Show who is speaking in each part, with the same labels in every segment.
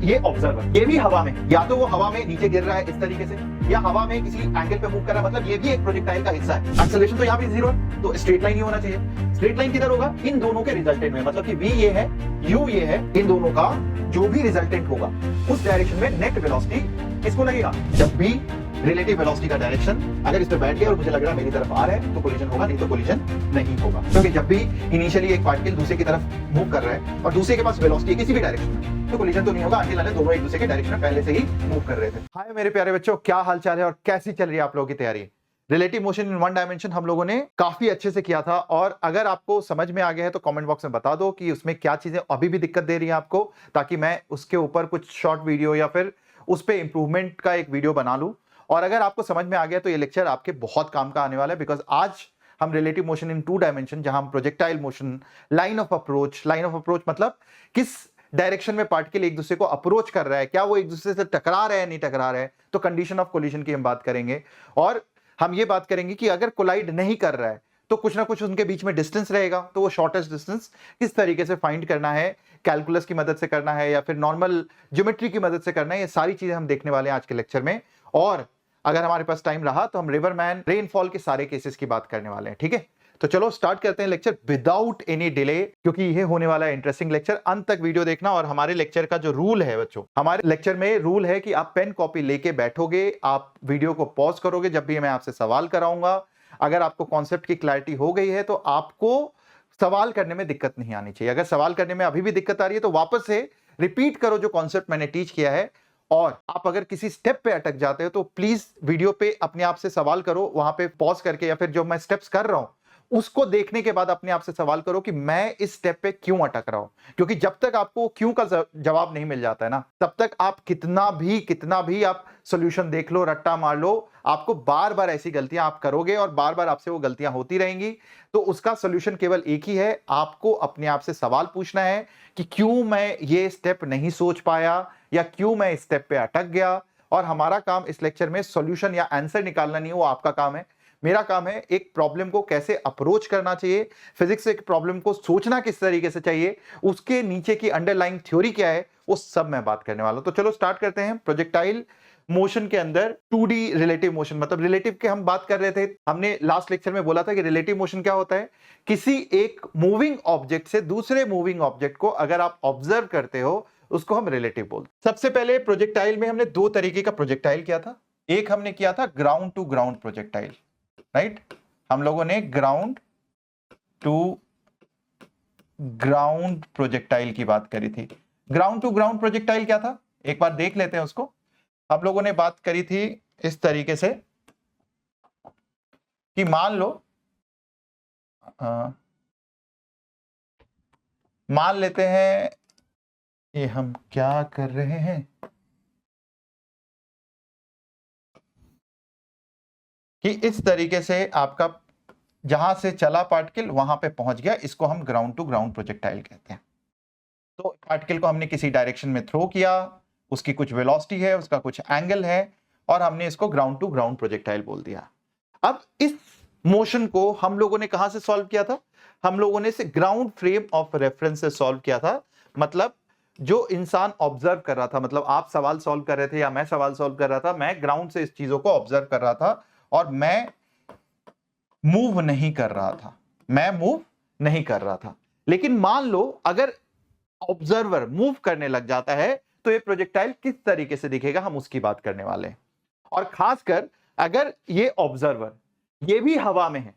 Speaker 1: ये ऑब्जर्वर, ये भी हवा में, या तो वो हवा में नीचे गिर रहा है इस तरीके से, या हवा में किसी एंगल पे मूव कर रहा है, मतलब ये भी एक प्रोजेक्टाइल का हिस्सा है। एक्सेलरेशन तो यहाँ पे 0 है, तो स्ट्रेट लाइन ही होना चाहिए। स्ट्रेट लाइन किधर होगा? इन दोनों के रिजल्टेंट में, मतलब कि v ये है, u ये है, इन दोनों का जो भी रिजल्टेंट होगा उस डायरेक्शन में नेट वेलोसिटी किसको लगेगा? जब भी रिलेटिव वेलोसिटी का डायरेक्शन अगर इस पे बैठ गया और मुझे लग रहा है मेरी तरफ आ रहा है तो कोलिजन होगा, नहीं तो कोलिजन नहीं होगा। क्योंकि जब भी इनिशियली एक पार्टिकल दूसरे की तरफ मूव कर रहा है और दूसरे के पास वेलोसिटी किसी भी डायरेक्शन में, तो कोलिजन तो नहीं होगा अंटिल दोनों एक दूसरे के डायरेक्शन में पहले से ही मूव कर रहे थे। हाय मेरे प्यारे बच्चों, क्या हाल चाल है और कैसी चल रही है आप लोगों की तैयारी? Relative motion in one dimension हम लोगों ने काफी अच्छे से किया था, और अगर आपको समझ में आ गया है तो कमेंट बॉक्स में बता दो कि उसमें क्या चीजें अभी भी दिक्कत दे रही है आपको, ताकि मैं उसके ऊपर कुछ शॉर्ट वीडियो या फिर उस पर इंप्रूवमेंट का एक वीडियो बना लूं। और अगर आपको समझ में आ गया तो ये लेक्चर आपके बहुत काम का आने वाला है, बिकॉज आज हम relative motion in two dimension, जहां हम projectile motion, line of approach मतलब किस डायरेक्शन में पार्टिकल एक दूसरे को अप्रोच कर रहा है, क्या वो एक दूसरे से टकरा रहा है नहीं टकरा रहा है, तो कंडीशन ऑफ कोलिजन की हम बात करेंगे। और हम ये बात करेंगे कि अगर कोलाइड नहीं कर रहा है तो कुछ ना कुछ उनके बीच में डिस्टेंस रहेगा, तो वो शॉर्टेस्ट डिस्टेंस किस तरीके से फाइंड करना है, कैलकुलस की मदद से करना है या फिर नॉर्मल ज्योमेट्री की मदद से करना है, ये सारी चीजें हम देखने वाले हैं आज के लेक्चर में। और अगर हमारे पास टाइम रहा तो हम रिवरमैन रेनफॉल के सारे केसेस की बात करने वाले हैं, ठीक है? तो चलो स्टार्ट करते हैं लेक्चर विदाउट एनी डिले, क्योंकि ये होने वाला है इंटरेस्टिंग लेक्चर। अंत तक वीडियो देखना। और हमारे लेक्चर का जो रूल है बच्चों, हमारे लेक्चर में रूल है कि आप पेन कॉपी लेके बैठोगे, आप वीडियो को पॉज करोगे जब भी मैं आपसे सवाल कराऊंगा। अगर आपको कॉन्सेप्ट की क्लैरिटी हो गई है तो आपको सवाल करने में दिक्कत नहीं आनी चाहिए। अगर सवाल करने में अभी भी दिक्कत आ रही है तो वापस से रिपीट करो जो कॉन्सेप्ट मैंने टीच किया है। और आप अगर किसी स्टेप पे अटक जाते हो तो प्लीज वीडियो पे अपने आप से सवाल करो, वहां पे पॉज करके, या फिर जो मैं स्टेप्स कर रहा हूं उसको देखने के बाद अपने आप से सवाल करो कि मैं इस स्टेप पे क्यों अटक रहा हूं। क्योंकि जब तक आपको क्यों का जवाब नहीं मिल जाता है ना, तब तक आप कितना भी आप सॉल्यूशन देख लो, रट्टा मार लो, आपको बार बार ऐसी गलतियां आप करोगे और बार बार आपसे वो गलतियां होती रहेंगी। तो उसका सॉल्यूशन केवल एक ही है, आपको अपने आप से सवाल पूछना है कि क्यों मैं ये स्टेप नहीं सोच पाया या क्यों मैं इस स्टेप पे अटक गया। और हमारा काम इस लेक्चर में सॉल्यूशन या आंसर निकालना नहीं है, वो आपका काम है। मेरा काम है एक प्रॉब्लम को कैसे अप्रोच करना चाहिए, फिजिक्स से एक प्रॉब्लम को सोचना किस तरीके से चाहिए, उसके नीचे की अंडरलाइंग थ्योरी क्या है, वो सब मैं बात करने वाला हूं। तो चलो स्टार्ट करते हैं। प्रोजेक्टाइल मोशन के अंदर 2D रिलेटिव मोशन, मतलब रिलेटिव के हम बात कर रहे थे। हमने लास्ट लेक्चर में बोला था कि रिलेटिव मोशन क्या होता है? किसी एक मूविंग ऑब्जेक्ट से दूसरे मूविंग ऑब्जेक्ट को अगर आप ऑब्जर्व करते हो उसको हम रिलेटिव बोलते हैं। सबसे पहले प्रोजेक्टाइल में हमने दो तरीके का प्रोजेक्टाइल किया था। एक हमने किया था ground to ground projectile, right? हम लोगों ने ग्राउंड टू ग्राउंड प्रोजेक्टाइल की बात करी थी। ग्राउंड टू ग्राउंड प्रोजेक्टाइल क्या था, एक बार देख लेते हैं उसको। हम लोगों ने बात करी थी इस तरीके से कि मान लेते हैं, ये हम क्या कर रहे हैं कि इस तरीके से आपका जहां से चला पार्टिकल वहां पे पहुंच गया, इसको हम ग्राउंड टू ग्राउंड प्रोजेक्टाइल कहते हैं। तो पार्टिकल को हमने किसी डायरेक्शन में थ्रो किया, उसकी कुछ वेलोसिटी है, उसका कुछ एंगल है, और हमने इसको ग्राउंड टू ग्राउंड प्रोजेक्टाइल बोल दिया। अब इस मोशन को हम लोगों ने कहां से सॉल्व किया था? हम लोगों ने इसे ग्राउंड फ्रेम ऑफ रेफरेंस से सॉल्व किया था। मतलब जो इंसान ऑब्जर्व कर रहा था, मतलब आप सवाल सॉल्व कर रहे थे या मैं सवाल सॉल्व कर रहा था, मैं ग्राउंड से इस चीजों को ऑब्जर्व कर रहा था और मैं मूव नहीं कर रहा था। लेकिन मान लो अगर ऑब्जर्वर मूव करने लग जाता है तो ये प्रोजेक्टाइल किस तरीके से दिखेगा, हम उसकी बात करने वाले हैं। और खासकर अगर ये ऑब्जर्वर ये भी हवा में है,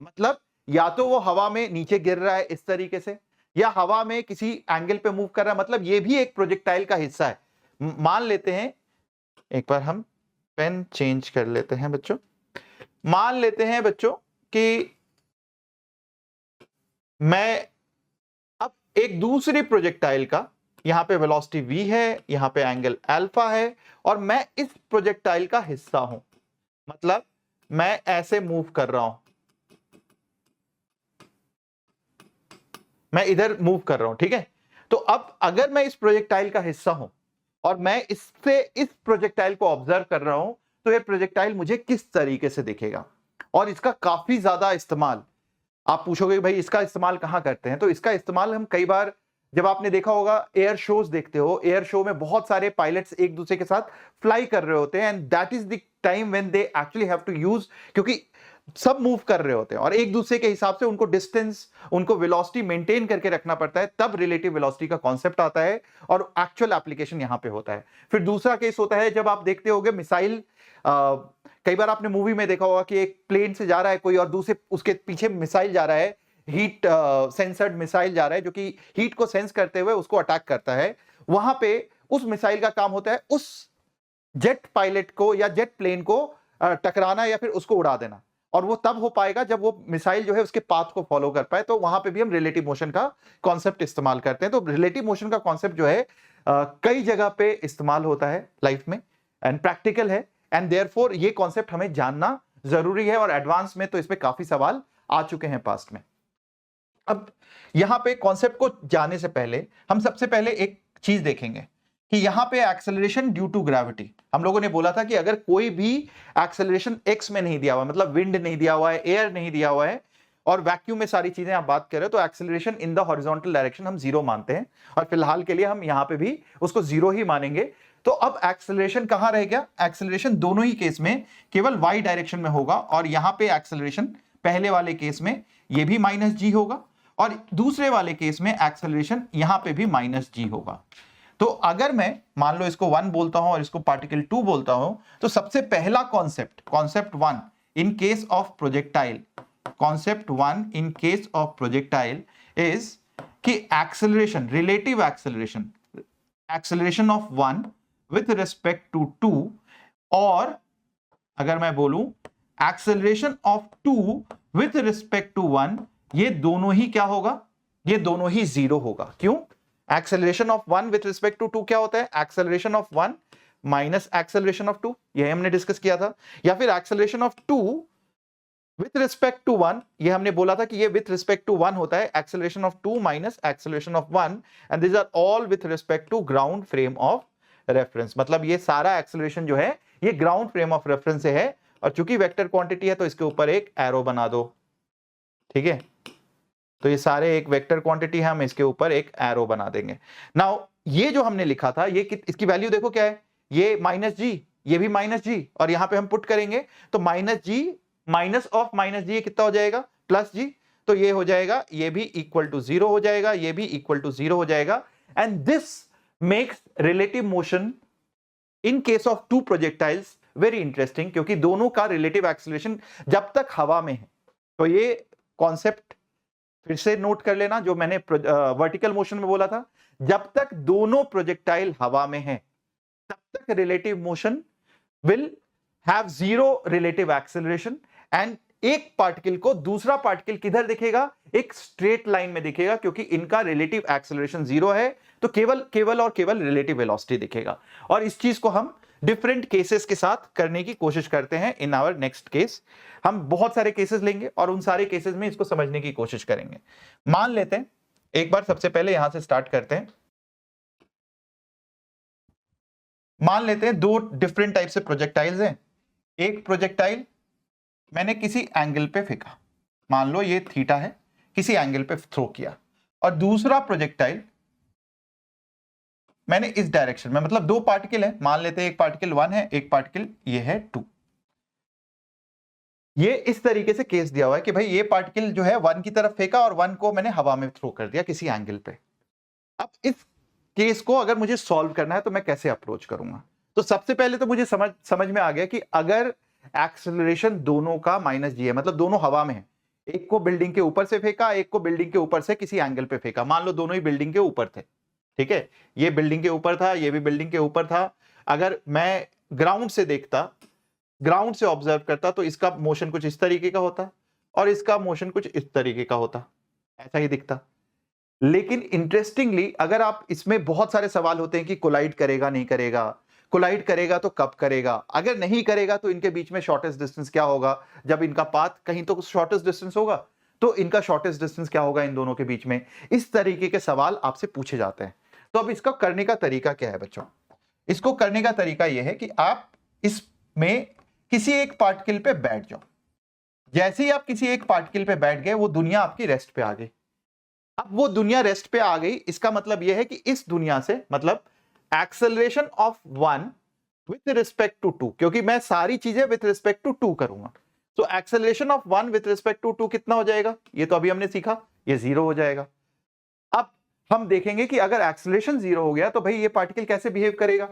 Speaker 1: मतलब या तो वो हवा में नीचे गिर रहा है इस तरीके से, या हवा में किसी एंगल पे मूव कर रहा है, मतलब ये भी एक प्रोजेक्टाइल का हिस्सा है। मान लेते हैं, एक बार हम पेन चेंज कर लेते हैं बच्चों। मान लेते हैं बच्चों कि मैं अब एक दूसरी प्रोजेक्टाइल का, यहां पे वेलोसिटी v है, यहां पे एंगल अल्फा है, और मैं इस प्रोजेक्टाइल का हिस्सा हूं। मतलब मैं ऐसे मूव कर रहा हूं, मैं इधर मूव कर रहा हूं, ठीक है? तो अब अगर मैं इस प्रोजेक्टाइल का हिस्सा हूं और मैं इससे इस प्रोजेक्टाइल को ऑब्जर्व कर रहा हूं, तो ये प्रोजेक्टाइल मुझे किस तरीके से दिखेगा। और इसका काफी ज्यादा इस्तेमाल, आप पूछोगे भाई इसका इस्तेमाल कहां करते हैं, तो इसका इस्तेमाल हम कई बार जब आपने देखा होगा एयर शोज देखते हो, एयर शो में बहुत सारे पायलट्स एक दूसरे के साथ फ्लाई कर रहे होते हैं, and that is the time when they actually have to use, क्योंकि सब मूव कर रहे होते हैं और एक दूसरे के हिसाब से उनको डिस्टेंस, उनको वेलोसिटी मेंटेन करके रखना पड़ता है, तब रिलेटिव वेलोसिटी का कॉन्सेप्ट आता है और एक्चुअल एप्लीकेशन यहां पे होता है। फिर दूसरा केस होता है जब आप देखते होगे मिसाइल, कई बार आपने मूवी में देखा होगा कि एक प्लेन से जा रहा है कोई और दूसरे उसके पीछे मिसाइल जा रहा है, हीट सेंसर्ड मिसाइल जा रहा है जो कि हीट को सेंस करते हुए उसको अटैक करता है। वहां पे उस मिसाइल का काम होता है उस जेट पायलट को या जेट प्लेन को टकराना या फिर उसको उड़ा देना, और वो तब हो पाएगा जब वो मिसाइल जो है उसके पाथ को फॉलो कर पाए। तो वहां पे भी हम रिलेटिव मोशन का कॉन्सेप्ट इस्तेमाल करते हैं। तो रिलेटिव मोशन का कॉन्सेप्ट जो है कई जगह पे इस्तेमाल होता है लाइफ में एंड प्रैक्टिकल है, एंड देयरफॉर ये कॉन्सेप्ट हमें जानना जरूरी है, और एडवांस में तो इसमें काफी सवाल आ चुके हैं पास्ट में। अब यहां पे कॉन्सेप्ट को जाने से पहले हम सबसे पहले एक चीज देखेंगे कि यहां पे एक्सेलरेशन ड्यू टू ग्रेविटी, हम लोगों ने बोला था कि अगर कोई भी एक्सेलरेशन एक्स में नहीं दिया हुआ, मतलब विंड नहीं दिया हुआ है, एयर नहीं दिया हुआ है और वैक्यूम में सारी चीजें आप बात कर रहे हो, तो acceleration in the horizontal direction हम जीरो मानते हैं, और फिलहाल के लिए हम यहां पे भी उसको जीरो ही मानेंगे। तो अब एक्सेलरेशन कहां रह गया? एक्सेलरेशन दोनों ही केस में केवल वाई डायरेक्शन में होगा, और यहां पे एक्सेलरेशन पहले वाले केस में ये भी माइनस जी होगा और दूसरे वाले केस में एक्सेलरेशन यहां पे भी माइनस जी होगा। तो अगर मैं मान लो इसको 1 बोलता हूं और इसको पार्टिकल 2 बोलता हूं, तो सबसे पहला concept 1 in case of projectile, concept 1 in case of projectile is कि acceleration, relative acceleration of 1 with respect to 2, और अगर मैं बोलूं acceleration of 2 with respect to 1, ये दोनों ही क्या होगा? ये दोनों ही जीरो होगा। क्यों? Acceleration of 1 with respect to 2 क्या होता है? Acceleration of 1 minus acceleration of 2, ये हमने डिस्कस किया था। या फिर acceleration of 2 with respect to 1, ये हमने बोला था कि ये विथ रिस्पेक्ट टू 1 होता है, acceleration of 2 minus acceleration of 1, and this are all with respect to ground frame of reference. मतलब ये सारा एक्सेलरेशन जो है ये ग्राउंड फ्रेम ऑफ रेफरेंस से है, और चूंकि वेक्टर क्वांटिटी है तो इसके ऊपर एक एरो बना दो, ठीक है? तो ये सारे एक वेक्टर क्वांटिटी है, हम इसके ऊपर एक एरो बना देंगे। नाउ ये जो हमने लिखा था, ये इसकी वैल्यू देखो क्या है, ये माइनस जी, ये भी माइनस जी, और यहां पे हम पुट करेंगे तो minus g minus of minus g कितना हो जाएगा? Plus g. तो ये हो जाएगा, ये भी इक्वल टू जीरो हो जाएगा, ये भी इक्वल टू जीरो हो जाएगा, and this makes relative motion in case of two projectiles very interesting, क्योंकि दोनों का रिलेटिव एक्सेलरेशन जब तक हवा में है, तो ये कॉन्सेप्ट फिर से नोट कर लेना जो मैंने वर्टिकल मोशन में बोला था, जब तक दोनों प्रोजेक्टाइल हवा में है तब तक relative motion will have zero relative acceleration, and एक पार्टिकल को दूसरा पार्टिकल किधर दिखेगा? एक स्ट्रेट लाइन में दिखेगा, क्योंकि इनका रिलेटिव एक्सेलरेशन जीरो है, तो केवल और केवल रिलेटिव वेलोसिटी दिखेगा। और इस चीज को हम डिफरेंट केसेस के साथ करने की कोशिश करते हैं इन आवर नेक्स्ट केस। हम बहुत सारे केसेस लेंगे और उन सारे केसेस में इसको समझने की कोशिश करेंगे। मान लेते हैं, एक बार सबसे पहले यहां से स्टार्ट करते हैं। मान लेते हैं दो डिफरेंट टाइप से प्रोजेक्टाइल्स हैं। एक प्रोजेक्टाइल मैंने किसी एंगल पे फेंका, मान लो ये थीटा है, किसी एंगल पे थ्रो किया, और दूसरा प्रोजेक्टाइल मैंने इस डायरेक्शन में, मतलब दो पार्टिकल है, मान लेते हैं एक पार्टिकल 1 है, एक पार्टिकल ये है 2। ये इस तरीके से केस दिया हुआ है कि भाई ये पार्टिकल जो है 1 की तरफ फेंका और 1 को मैंने हवा में थ्रो कर दिया किसी एंगल पे। अब इस केस को अगर मुझे सॉल्व करना है तो मैं कैसे अप्रोच करूंगा? तो सबसे पहले तो मुझे समझ में आ गया कि अगर एक्सेलरेशन दोनों का माइनस जी है, मतलब दोनों हवा में है, एक को बिल्डिंग के ऊपर से फेंका, एक को बिल्डिंग के ऊपर से किसी एंगल पे फेंका, मान लो दोनों ही बिल्डिंग के ऊपर थे, ठीक है? ये बिल्डिंग के ऊपर था, ये भी बिल्डिंग के ऊपर था। अगर मैं ग्राउंड से देखता, ग्राउंड से ऑब्जर्व करता, तो इसका मोशन कुछ इस तरीके का होता और इसका मोशन कुछ इस तरीके का होता, ऐसा ही दिखता। लेकिन इंटरेस्टिंगली अगर आप, इसमें बहुत सारे सवाल होते हैं कि कोलाइड करेगा नहीं करेगा, कोलाइड करेगा तो कब करेगा, अगर नहीं करेगा तो इनके बीच में शॉर्टेस्ट डिस्टेंस क्या होगा, जब इनका पाथ कहीं तो शॉर्टेस्ट डिस्टेंस होगा, तो इनका शॉर्टेस्ट डिस्टेंस क्या होगा इन दोनों के बीच में। इस तरीके के सवाल आपसे पूछे जाते हैं। तो अब इसका करने का तरीका क्या है बच्चों? इसको करने का तरीका यह है कि आप इसमें किसी एक पार्टिकल पे बैठ जाओ। जैसे ही आप किसी एक पार्टिकल पे बैठ गए, वो दुनिया आपकी रेस्ट पे आ गई। अब वो दुनिया रेस्ट पे आ गई, इसका मतलब यह है कि इस दुनिया से मतलब acceleration of 1 with respect to 2, क्योंकि मैं सारी चीजें विथ रिस्पेक्ट टू 2 करूंगा, तो acceleration of 1 with respect to 2 कितना हो जाएगा, ये तो अभी हमने सीखा, ये 0 हो जाएगा। अब हम देखेंगे कि अगर एक्सेलरेशन 0 हो गया तो भाई ये पार्टिकल कैसे बिहेव करेगा।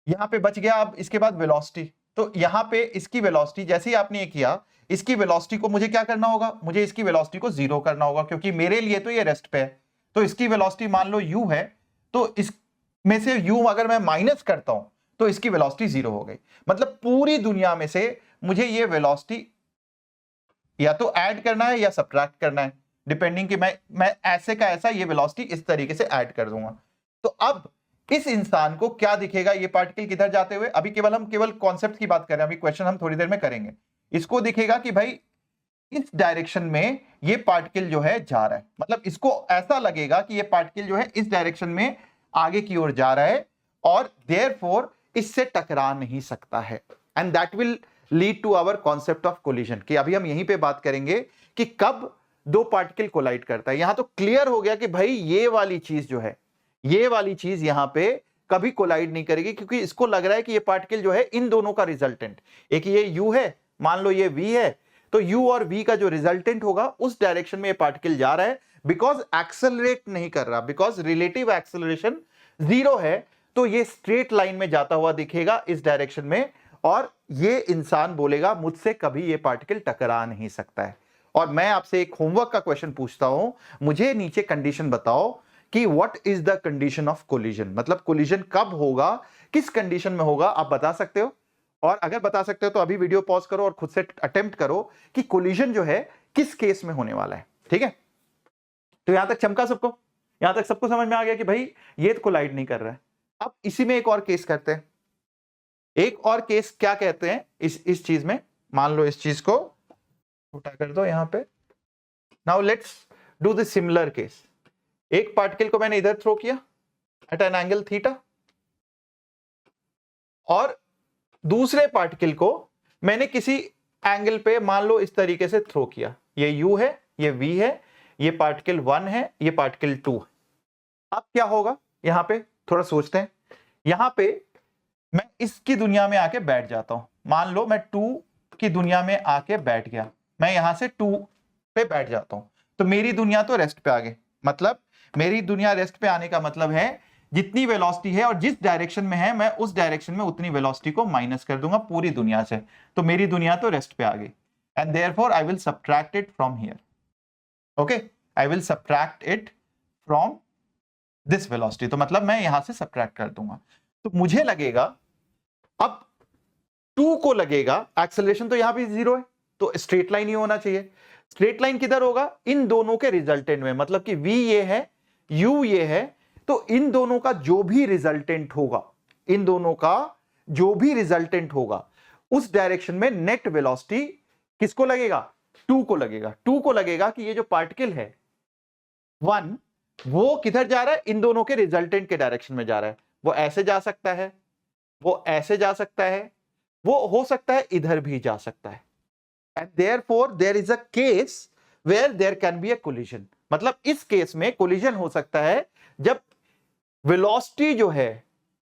Speaker 1: यहां पे बच गया, अब इसके बाद वेलोसिटी, तो यहां पे इसकी वेलोसिटी जैसे ही आपने ये किया, इसकी वेलोसिटी को मुझे क्या करना होगा, मुझे इसकी वेलोसिटी को 0 करना होगा, क्योंकि मेरे लिए तो ये रेस्ट पे है। तो इसकी वेलोसिटी मान लो u है, तो इसमें से u अगर मैं माइनस करता हूं तो इसकी वेलोसिटी 0 हो गई। मतलब पूरी दुनिया में से मुझे ये वेलोसिटी या तो ऐड करना है या सब्ट्रैक्ट करना है, डिपेंडिंग कि मैं ऐसे का ऐसा ये वेलोसिटी इस तरीके से ऐड कर दूंगा। तो अब इस इंसान को क्या दिखेगा, ये पार्टिकल किधर जाते हुए, अभी हम केवल कॉन्सेप्ट की बात कर रहे हैं, अभी क्वेश्चन हम थोड़ी देर में करेंगे। इसको दिखेगा कि भाई इस डायरेक्शन में ये पार्टिकल जो है जा रहा है, मतलब इसको ऐसा लगेगा कि ये पार्टिकल जो है इस डायरेक्शन में आगे की ओर जा रहा है और देयरफॉर इससे टकरा नहीं सकता है, and that will lead to our concept of collision, कि अभी हम यहीं पे बात करेंगे कि कब दो पार्टिकल कोलाइड करता है। यहां तो क्लियर हो गया कि भाई ये वाली चीज जो है, ये वाली चीज यहां पे कभी कोलाइड नहीं करेगी, क्योंकि इसको लग रहा है कि ये पार्टिकल जो है इन दोनों का रिजल्टेंट, एक ये u है, मान लो ये v है, तो u और v का जो रिजल्टेंट होगा उस डायरेक्शन में ये पार्टिकल जा रहा है, बिकॉज एक्सेलरेट नहीं कर रहा, बिकॉज रिलेटिव एक्सेलरेशन 0 है, तो ये स्ट्रेट लाइन में जाता हुआ दिखेगा इस डायरेक्शन में, और ये इंसान बोलेगा मुझसे कभी ये पार्टिकल टकरा नहीं सकता है। और मैं आपसे एक होमवर्क का क्वेश्चन पूछता हूं, मुझे नीचे कंडीशन बताओ कि what is the condition of collision, मतलब कोलिजन कब होगा, किस कंडीशन में होगा, आप बता सकते हो। और अगर बता सकते हो तो अभी वीडियो पॉज करो और खुद से अटेम्प्ट करो कि कोलिजन जो है किस केस में होने वाला है, ठीक है। तो यहां तक चमका सबको, यहां तक सबको समझ में आ गया कि भाई ये तो कोलाइड नहीं कर रहा है। अब इसी में एक और केस करते हैं, एक और केस क्या कहते हैं इस चीज में, मान लो इस चीज को छोटा कर दो यहां पे। Now let's do the similar case, एक पार्टिकल को मैंने इधर थ्रो किया एट एन एंगल थीटा, और दूसरे पार्टिकल को मैंने किसी एंगल पे मान लो इस तरीके से थ्रो किया, ये u है, ये v है, ये पार्टिकल 1 है, ये पार्टिकल 2 है। अब क्या होगा, यहां पे थोड़ा सोचते हैं, यहां पे मैं इसकी दुनिया में आके बैठ जाता हूं, मान लो मैं 2 की दुनिया में आके बैठ गया, मैं यहां से 2 पे बैठ जाता हूं, तो मेरी दुनिया तो रेस्ट पे आ गई। मतलब मेरी दुनिया रेस्ट पे आने का मतलब है जितनी वेलोसिटी है और जिस डायरेक्शन में है, मैं उस डायरेक्शन में उतनी वेलोसिटी को माइनस कर दूंगा पूरी दुनिया से, तो मेरी दुनिया तो रेस्ट पे आ गई, and therefore I will subtract it from here. Okay, I will subtract it from this velocity, तो मतलब मैं यहां से सब्ट्रैक्ट कर दूंगा, तो मुझे लगेगा अब 2 को लगेगा एक्सेलरेशन तो यहां पे 0 है, तो स्ट्रेट लाइन ही होना चाहिए। स्ट्रेट लाइन किधर होगा, इन दोनों के रिजल्टेंट में, मतलब कि v ये है, u ये है, तो इन दोनों का जो भी रिजल्टेंट होगा, इन दोनों का जो भी रिजल्टेंट होगा उस डायरेक्शन में नेट वेलोसिटी किसको लगेगा, 2 को लगेगा। 2 को लगेगा कि ये जो पार्टिकल है 1, वो किधर जा रहा है, इन दोनों के रिजल्टेंट के डायरेक्शन में जा रहा है। वो ऐसे जा सकता है, वो ऐसे जा सकता है, वो हो सकता है इधर भी जा सकता है, and therefore there is a case where there can be a collision। मतलब इस केस में कोलिजन हो सकता है जब वेलोसिटी जो है,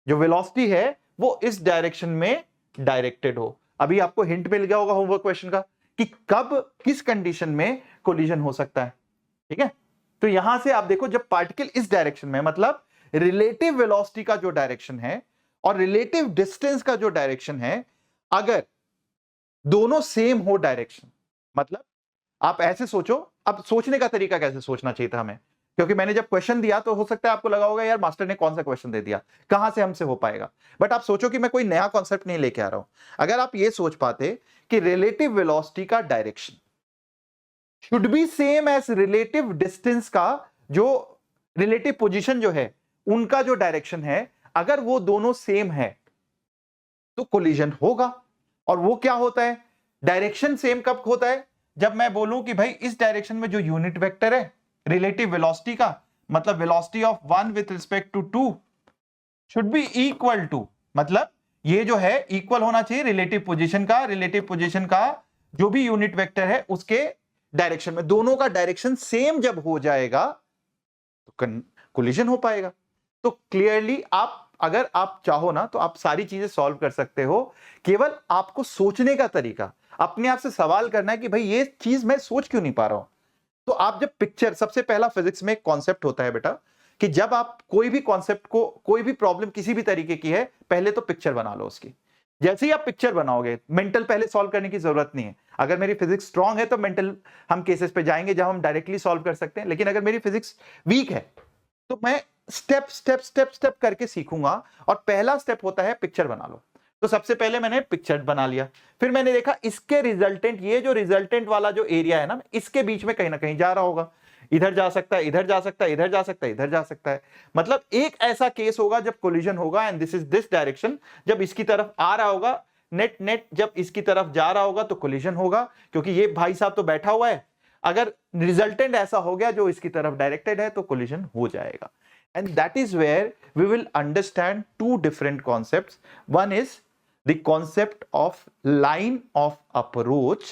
Speaker 1: जो वेलोसिटी है वो इस डायरेक्शन में डायरेक्टेड हो। अभी आपको हिंट मिल गया होगा होमवर्क क्वेश्चन का कि कब किस कंडीशन में कोलिजन हो सकता है, ठीक है। तो यहां से आप देखो, जब पार्टिकल इस डायरेक्शन में, मतलब रिलेटिव वेलोसिटी का जो डायरेक्शन है और रिलेटिव डिस्टेंस का जो डायरेक्शन है, अगर दोनों सेम हो डायरेक्शन, मतलब आप ऐसे सोचो, अब सोचने का तरीका कैसे सोचना चाहिए था हमें, क्योंकि मैंने जब क्वेश्चन दिया तो हो सकता है आपको लगा होगा यार मास्टर ने कौन सा क्वेश्चन दे दिया, कहां से हमसे हो पाएगा। बट आप सोचो कि मैं कोई नया कॉन्सेप्ट नहीं लेके आ रहा हूं। अगर आप ये सोच पाते कि रिलेटिव वेलोसिटी का direction should be same as relative distance का, जो रिलेटिव पोजीशन जो है उनका जो डायरेक्शन है, अगर वो दोनों सेम है तो कोलिजन होगा। और वो क्या होता है, डायरेक्शन सेम कब होता है, जब मैं बोलूं कि भाई इस डायरेक्शन में जो यूनिट वेक्टर है रिलेटिव वेलोसिटी का, मतलब velocity of 1 with respect to 2 should be equal to, मतलब ये जो है इक्वल होना चाहिए रिलेटिव पोजीशन का जो भी यूनिट वेक्टर है उसके डायरेक्शन में। दोनों का डायरेक्शन सेम जब हो जाएगा तो कोलिजन हो पाएगा। तो क्लियरली आप अगर आप चाहो ना तो आप सारी चीजें सॉल्व कर सकते हो, केवल आपको सोचने का तरीका, अपने आप से सवाल करना है कि भाई ये चीज मैं सोच क्यों नहीं पा रहा हूं। तो आप जब पिक्चर, सबसे पहला फिजिक्स में एक कॉन्सेप्ट होता है बेटा कि जब आप कोई भी कॉन्सेप्ट को, कोई भी प्रॉब्लम किसी भी तरीके की है, पहले तो पिक्चर बना लो उसकी। जैसे ही आप पिक्चर बनाओगे, मेंटल पहले सॉल्व करने की जरूरत नहीं है। अगर मेरी फिजिक्स स्ट्रांग है तो मेंटल हम केसेस पे जाएंगे जहां हम डायरेक्टली सॉल्व कर सकते हैं, लेकिन अगर मेरी फिजिक्स वीक है तो मैं स्टेप स्टेप स्टेप स्टेप करके सीखूंगा। और पहला स्टेप होता है पिक्चर बना लो। तो सबसे पहले मैंने पिक्चर बना लिया, फिर मैंने देखा इसके रिजल्टेंट, ये जो रिजल्टेंट वाला जो एरिया है ना, इसके बीच में कहीं ना कहीं जा रहा होगा, इधर जा सकता है, इधर जा सकता है, इधर जा सकता है, इधर जा सकता है। मतलब एक ऐसा केस होगा जब कोलिजन होगा and this is this direction, जब इसकी तरफ आ रहा होगा नेट नेट, जब इसकी तरफ जा रहा होगा तो कोलिजन होगा, क्योंकि ये भाई साहब तो बैठा हुआ है। अगर रिजल्टेंट ऐसा हो गया जो इसकी तरफ डायरेक्टेड है तो कोलिजन हो जाएगा। And that is where we will understand two different concepts. One is the concept of line of approach.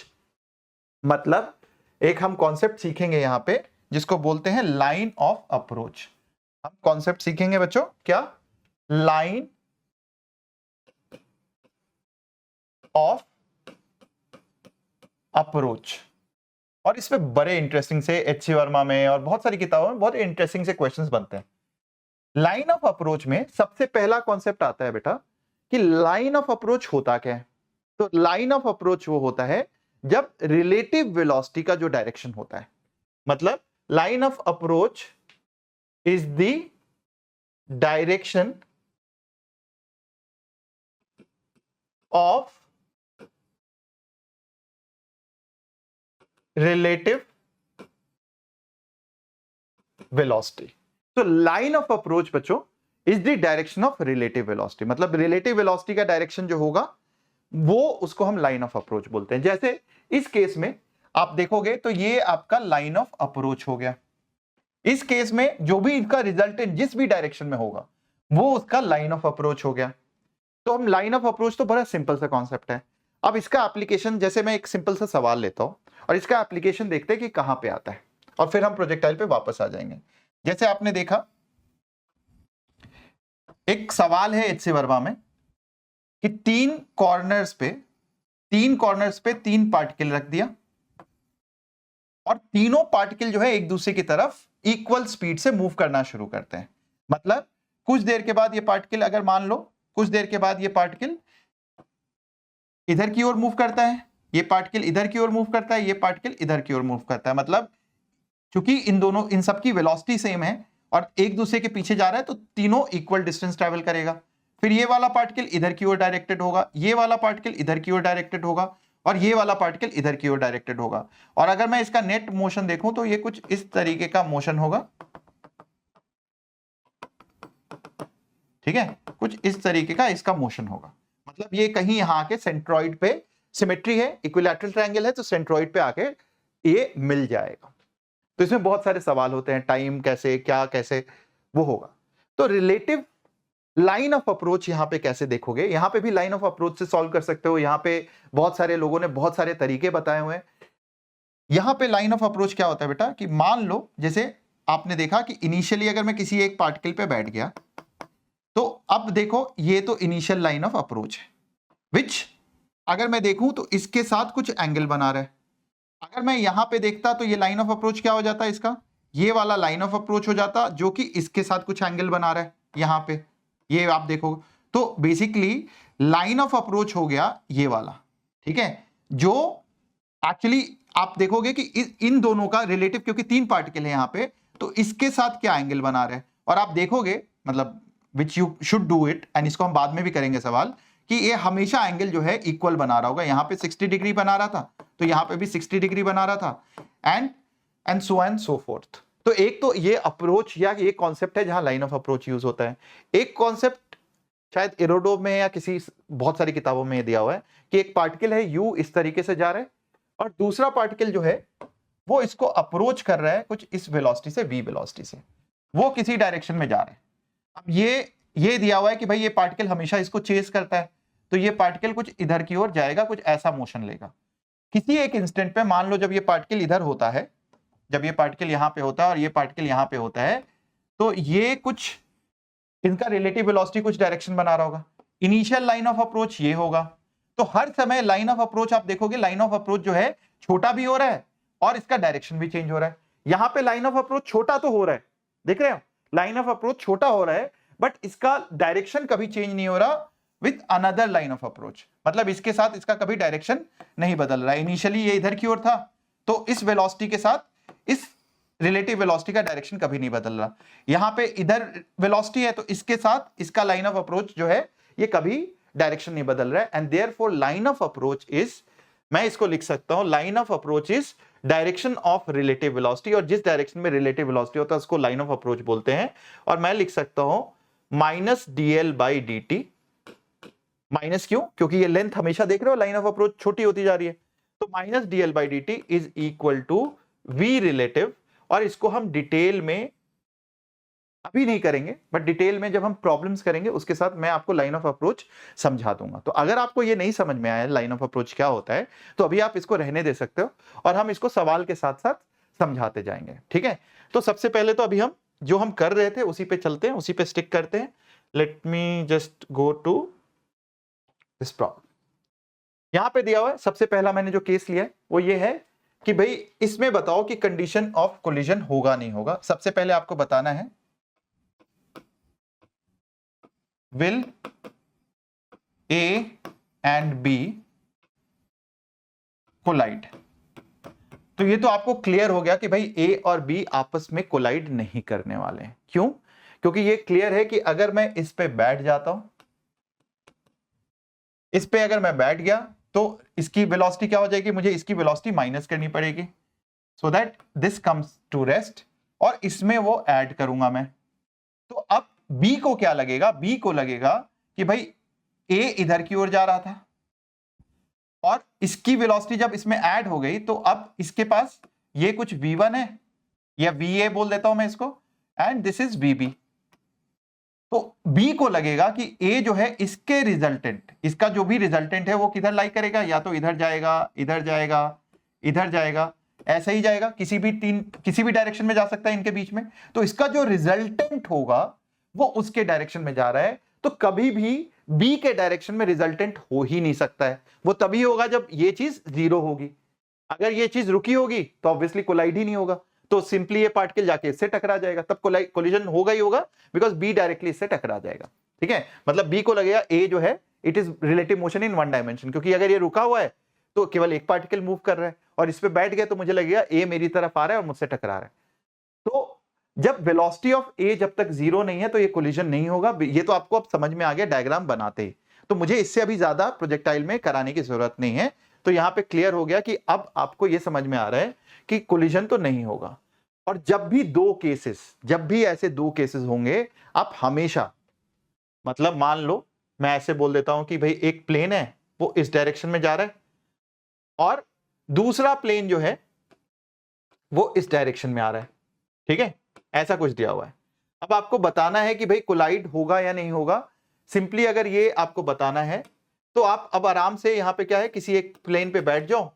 Speaker 1: मतलब एक हम कॉन्सेप्ट सीखेंगे यहां पे जिसको बोलते हैं लाइन ऑफ अप्रोच। हम कॉन्सेप्ट सीखेंगे बच्चों, क्या? Line of approach. और इसमें बड़े इंटरेस्टिंग से एच.सी. वर्मा में और बहुत सारी किताबों में बहुत इंटरेस्टिंग से क्वेश्चंस बनते हैं। लाइन ऑफ अप्रोच में सबसे पहला कॉन्सेप्ट आता है बेटा कि लाइन ऑफ अप्रोच होता क्या है। तो लाइन ऑफ अप्रोच वो होता है जब रिलेटिव वेलोसिटी का जो डायरेक्शन होता है, मतलब line of approach is the direction of relative velocity. तो लाइन ऑफ अप्रोच बच्चों is the direction of relative velocity, मतलब रिलेटिव वेलोसिटी का डायरेक्शन जो होगा वो, उसको हम लाइन ऑफ अप्रोच बोलते हैं। जैसे इस केस में आप देखोगे तो ये आपका लाइन ऑफ अप्रोच हो गया। इस केस में जो भी इसका रिजल्टेंट जिस भी डायरेक्शन में होगा वो उसका लाइन ऑफ अप्रोच हो गया। तो हम लाइन ऑफ अप्रोच तो बड़ा सिंपल सा कॉन्सेप्ट है। अब इसका एप्लीकेशन, जैसे मैं एक सिंपल सा सवाल लेता हूं और इसका एप्लीकेशन देखते हैं कि कहां पे आता है, और फिर हम प्रोजेक्टाइल पे वापस आ जाएंगे। जैसे आपने देखा एक सवाल है एच.सी. वर्मा में कि तीन कॉर्नर्स पे तीन पार्टिकल रख दिया और तीनों पार्टिकल जो है एक दूसरे की तरफ इक्वल स्पीड से मूव करना शुरू करते हैं। मतलब कुछ देर के बाद ये पार्टिकल, अगर मान लो कुछ देर के बाद ये पार्टिकल इधर की ओर मूव करता है, ये पार्टिकल इधर की ओर मूव करता है, ये पार्टिकल इधर की ओर मूव करता है। मतलब क्योंकि इन सबकी वेलोसिटी सेम है और एक दूसरे के पीछे जा रहा है तो तीनों इक्वल डिस्टेंस ट्रैवल करेगा। फिर ये वाला पार्टिकल इधर की ओर डायरेक्टेड होगा, ये वाला पार्टिकल इधर की ओर डायरेक्टेड होगा और ये वाला पार्टिकल इधर की ओर डायरेक्टेड होगा। और अगर मैं इसका नेट मोशन देखूं तो ये कुछ इस तरीके का मोशन होगा, ठीक है, कुछ इस तरीके का इसका मोशन होगा। मतलब ये कहीं यहां के सेंट्रॉइड पे, सिमेट्री है, इक्विलैटरल ट्रायंगल है तो सेंट्रॉइड पे आके ये मिल जाएगा। तो इसमें बहुत सारे सवाल होते हैं, टाइम कैसे, क्या कैसे वो होगा। तो रिलेटिव लाइन ऑफ अप्रोच यहां पे कैसे देखोगे, यहां पे भी लाइन ऑफ अप्रोच से सॉल्व कर सकते हो। यहां पे बहुत सारे लोगों ने बहुत सारे तरीके बताए हुए हैं। यहां पे लाइन ऑफ अप्रोच क्या होता है बेटा कि मान लो जैसे आपने देखा कि इनिशियली अगर मैं किसी एक पार्टिकल पे बैठ गया तो अब देखो ये तो इनिशियल लाइन ऑफ अप्रोच है, विच अगर मैं देखूं तो इसके साथ कुछ एंगल बना रहा है। अगर मैं यहां पे देखता तो ये लाइन ऑफ अप्रोच क्या हो जाता है, इसका ये वाला लाइन ऑफ अप्रोच हो जाता जो कि इसके साथ कुछ एंगल बना रहा है यहां पे, ये आप देखो। तो बेसिकली लाइन ऑफ अप्रोच हो गया ये वाला, ठीक है, जो एक्चुअली आप देखोगे कि इन दोनों का रिलेटिव, क्योंकि तीन पार्टिकल है यहां पे, तो इसके साथ क्या एंगल बना रहे हैं। और आप देखोगे मतलब which you should do it, and इसको हम बाद में भी करेंगे सवाल, कि ये हमेशा एंगल जो है इक्वल बना रहा होगा। यहां पे 60 डिग्री बना रहा था तो यहां पे भी 60 डिग्री बना रहा था, एंड सो फोर्थ। तो एक तो ये अप्रोच या ये कॉन्सेप्ट है जहां लाइन ऑफ अप्रोच यूज होता है। एक कॉन्सेप्ट शायद एरोडोम में या किसी बहुत सारी किताबों में दिया हुआ है कि एक पार्टिकल है यू इस तरीके से जा रहा है और दूसरा पार्टिकल जो है वो इसको अप्रोच कर रहा है कुछ इस वेलोसिटी से, v वेलोसिटी से, वो किसी डायरेक्शन में जा रहे हैं। अब ये दिया हुआ है कि भाई ये पार्टिकल हमेशा इसको चेस करता है, तो ये पार्टिकल कुछ इधर की ओर जाएगा, कुछ ऐसा मोशन लेगा। किसी एक इंस्टेंट पे मान लो जब ये पार्टिकल इधर होता है, जब ये पार्टिकल यहां पे होता है और ये पार्टिकल यहां पे होता है, तो ये कुछ इनका रिलेटिव वेलोसिटी कुछ डायरेक्शन बना रहा होगा। इनिशियल लाइन ऑफ अप्रोच ये होगा, तो हर समय लाइन ऑफ अप्रोच आप देखोगे, लाइन ऑफ अप्रोच जो है छोटा भी हो रहा है और इसका डायरेक्शन भी चेंज हो रहा है। यहां पे लाइन ऑफ अप्रोच छोटा तो हो रहा है, देख रहे हो, लाइन ऑफ अप्रोच छोटा हो रहा है, बट इसका डायरेक्शन कभी चेंज नहीं हो रहा with another line of approach, मतलब इसके साथ इसका कभी डायरेक्शन नहीं बदल रहा है। इनिशियली ये इधर की ओर था, तो इस वेलोसिटी के साथ इस रिलेटिव वेलोसिटी का डायरेक्शन कभी नहीं बदल रहा। यहां पे इधर वेलोसिटी है, तो इसके साथ इसका लाइन ऑफ अप्रोच जो है ये कभी डायरेक्शन नहीं बदल रहा है। And therefore line of approach is, मैं इसको लिख सकता हूं, line of approach is direction of relative velocity, और जिस डायरेक्शन में रिलेटिव वेलोसिटी होता है उसको लाइन ऑफ अप्रोच बोलते हैं। और मैं लिख सकता हूं minus dl by dt। Minus क्यों? क्योंकि ये लेंथ हमेशा देख रहे हो लाइन ऑफ अप्रोच छोटी होती जा रही है, तो minus dl by dt is equal to v relative. और इसको हम डिटेल में अभी नहीं करेंगे, बट डिटेल में जब हम प्रॉब्लम्स करेंगे उसके साथ मैं आपको लाइन ऑफ अप्रोच समझा दूंगा। तो अगर आपको ये नहीं समझ में आया लाइन ऑफ अप्रोच क्या होता है, तो अभी आप इसको रहने दे सकते हो और हम इसको सवाल के साथ साथ समझाते जाएंगे, ठीक है। तो सबसे पहले तो अभी हम जो हम कर रहे थे उसी पे चलते हैं, उसी पे स्टिक करते हैं। Let me just go to this problem. यहां पे दिया हुआ है, सबसे पहला मैंने जो केस लिया है वो ये है कि भाई इसमें बताओ कि कंडीशन ऑफ कोलिजन होगा नहीं होगा। सबसे पहले आपको बताना है will A and B collide. तो ये तो आपको क्लियर हो गया कि भाई A और B आपस में कोलाइड नहीं करने वाले हैं। क्यों? क्योंकि ये क्लियर है कि अगर मैं इस पे बैठ जाता हूं, इस पे अगर मैं बैठ गया तो इसकी वेलोसिटी क्या हो जाएगी, मुझे इसकी वेलोसिटी माइनस करनी पड़ेगी, so that this comes to rest, और इसमें वो ऐड करूंगा मैं। तो अब B को क्या लगेगा, B को लगेगा कि भाई A इधर की ओर जा रहा था और इसकी वेलोसिटी जब इसमें ऐड हो गई तो अब इसके पास ये कुछ V1 है, या VA बोल देता हूं मैं इसको, एंड दिस इज VB। तो B को लगेगा कि A जो है इसके रिजल्टेंट, इसका जो भी रिजल्टेंट है वो किधर लाई करेगा, या तो इधर जाएगा, इधर जाएगा, इधर जाएगा, ऐसा ही जाएगा, किसी भी डायरेक्शन में जा सकता है इनके बीच में। तो इसका जो रिजल्टेंट होगा वो उसके डायरेक्शन में जा रहा है, तो कभी भी B के डायरेक्शन में रिजल्टेंट हो ही नहीं सकता है। वो तभी होगा जब ये चीज जीरो होगी। अगर ये चीज रुकी होगी तो ऑब्वियसली कोलाइड ही नहीं होगा, तो सिंपली ये पार्टिकल जाके इससे टकरा जाएगा, तब कोलिजन होगा ही होगा, बिकॉज B डायरेक्टली इससे टकरा जाएगा, ठीक है। मतलब B को लगेगा A जो है it is relative motion in one dimension, क्योंकि अगर ये रुका हुआ है तो केवल एक पार्टिकल मूव कर रहा है, और इस पे बैठ गया तो मुझे लगेगा A मेरी तरफ आ रहा है और मुझसे टकरा रहा है। तो जब वेलोसिटी ऑफ A जब तक जीरो नहीं है तो ये कोलिजन नहीं होगा। ये तो आपको अब समझ में आ गया डायग्राम बनाते ही, तो मुझे इससे अभी ज्यादा प्रोजेक्टाइल में कराने की जरूरत नहीं है। तो यहां पे क्लियर हो गया कि अब आपको ये समझ में आ रहा है कि कोलिजन तो नहीं होगा। और जब भी ऐसे दो केसेस होंगे, आप हमेशा, मतलब मान लो मैं ऐसे बोल देता हूं कि भाई एक प्लेन है वो इस डायरेक्शन में जा रहा है और दूसरा प्लेन जो है वो इस डायरेक्शन में आ रहा है, ठीक है, ऐसा कुछ दिया हुआ है। अब आपको बताना है कि भाई कोलाइड होगा या नहीं होगा। सिंपली अगर ये आपको बताना है तो आप अब आराम से यहां पे क्या है, किसी एक प्लेन पे बैठ जाओ,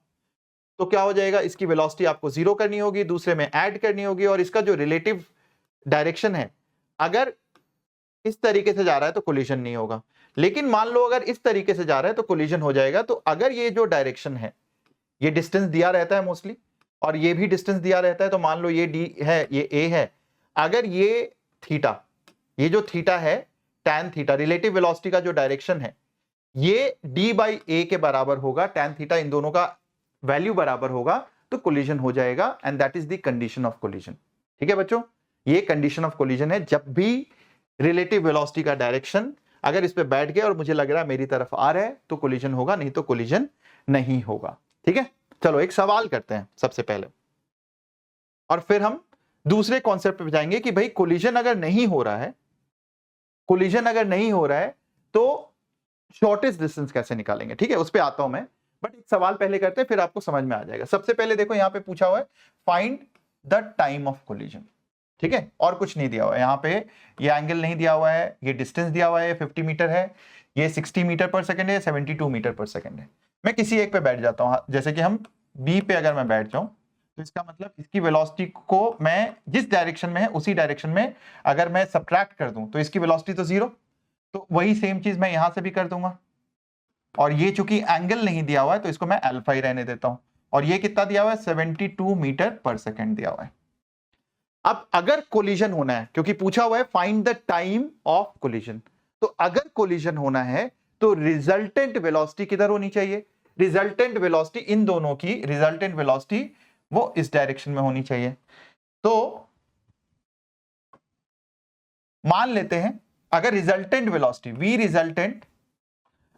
Speaker 1: तो क्या हो जाएगा, इसकी वेलोसिटी आपको जीरो करनी होगी, दूसरे में ऐड करनी होगी, और इसका जो रिलेटिव डायरेक्शन है अगर इस तरीके से जा रहा है तो कोलिजन नहीं होगा। लेकिन मान लो अगर इस तरीके से जा रहा है तो कोलिजन हो जाएगा। तो अगर ये जो डायरेक्शन है, ये डिस्टेंस दिया रहता है मोस्टली, और ये भी डिस्टेंस दिया रहता है, तो मान लो ये D है, ये A है, अगर ये थीटा, ये जो थीटा है tan थीटा, रिलेटिव वेलोसिटी का जो डायरेक्शन है, ये D बाई A के बराबर होगा, tan थीटा इन दोनों का वैल्यू बराबर होगा, तो कोलिजन हो जाएगा, and that is the condition of collision. ठीक है बच्चों, ये कंडीशन ऑफ कोलिजन है। जब भी रिलेटिव वेलोसिटी का डायरेक्शन अगर इस पे बैठ गया और मुझे लग रहा है मेरी तरफ आ रहा है तो कोलिजन होगा, नहीं तो कोलिजन नहीं होगा। ठीक है, चलो एक सवाल करते हैं सबसे पहले, और फिर हम दूसरे कॉन्सेप्ट पे जाएंगे कि भाई कोलिजन अगर नहीं हो रहा है, तो शॉर्टेस्ट डिस्टेंस कैसे निकालेंगे। ठीक है, उस पे आता हूं मैं, बट एक सवाल पहले करते हैं, फिर आपको समझ में आ जाएगा। सबसे पहले देखो यहां पे पूछा हुआ है find the time of collision. ठीक है, और कुछ नहीं दिया हुआ है यहां पे, ये एंगल नहीं दिया हुआ है, ये डिस्टेंस दिया हुआ है 50 मीटर है, ये 60 मीटर पर सेकंड है, 72 मीटर पर सेकंड है। मैं किसी एक पे बैठ जाता हूं, जैसे कि हम बी पे अगर मैं बैठ जाऊं तो इसका मतलब इसकी वेलोसिटी को मैं जिस डायरेक्शन में है उसी डायरेक्शन में अगर मैं सब्ट्रैक्ट कर दूं तो इसकी वेलोसिटी तो जीरो, तो वही सेम चीज मैं यहां से भी कर दूंगा। और ये चूंकि एंगल नहीं दिया हुआ है तो इसको मैं अल्फा ही रहने देता हूं। और ये कितना दिया हुआ है, 72 मीटर पर सेकेंड दिया हुआ है। अब अगर कोलिजन होना है, क्योंकि पूछा हुआ है find the time of collision, तो अगर कोलिजन होना है तो रिजल्टेंट वेलोसिटी किधर होनी चाहिए, रिजल्टेंट वेलोसिटी इन दोनों की रिजल्टेंट वेलोसिटी वो इस डायरेक्शन में होनी चाहिए। तो मान लेते हैं अगर रिजल्टेंट वेलोसिटी v रिजल्टेंट,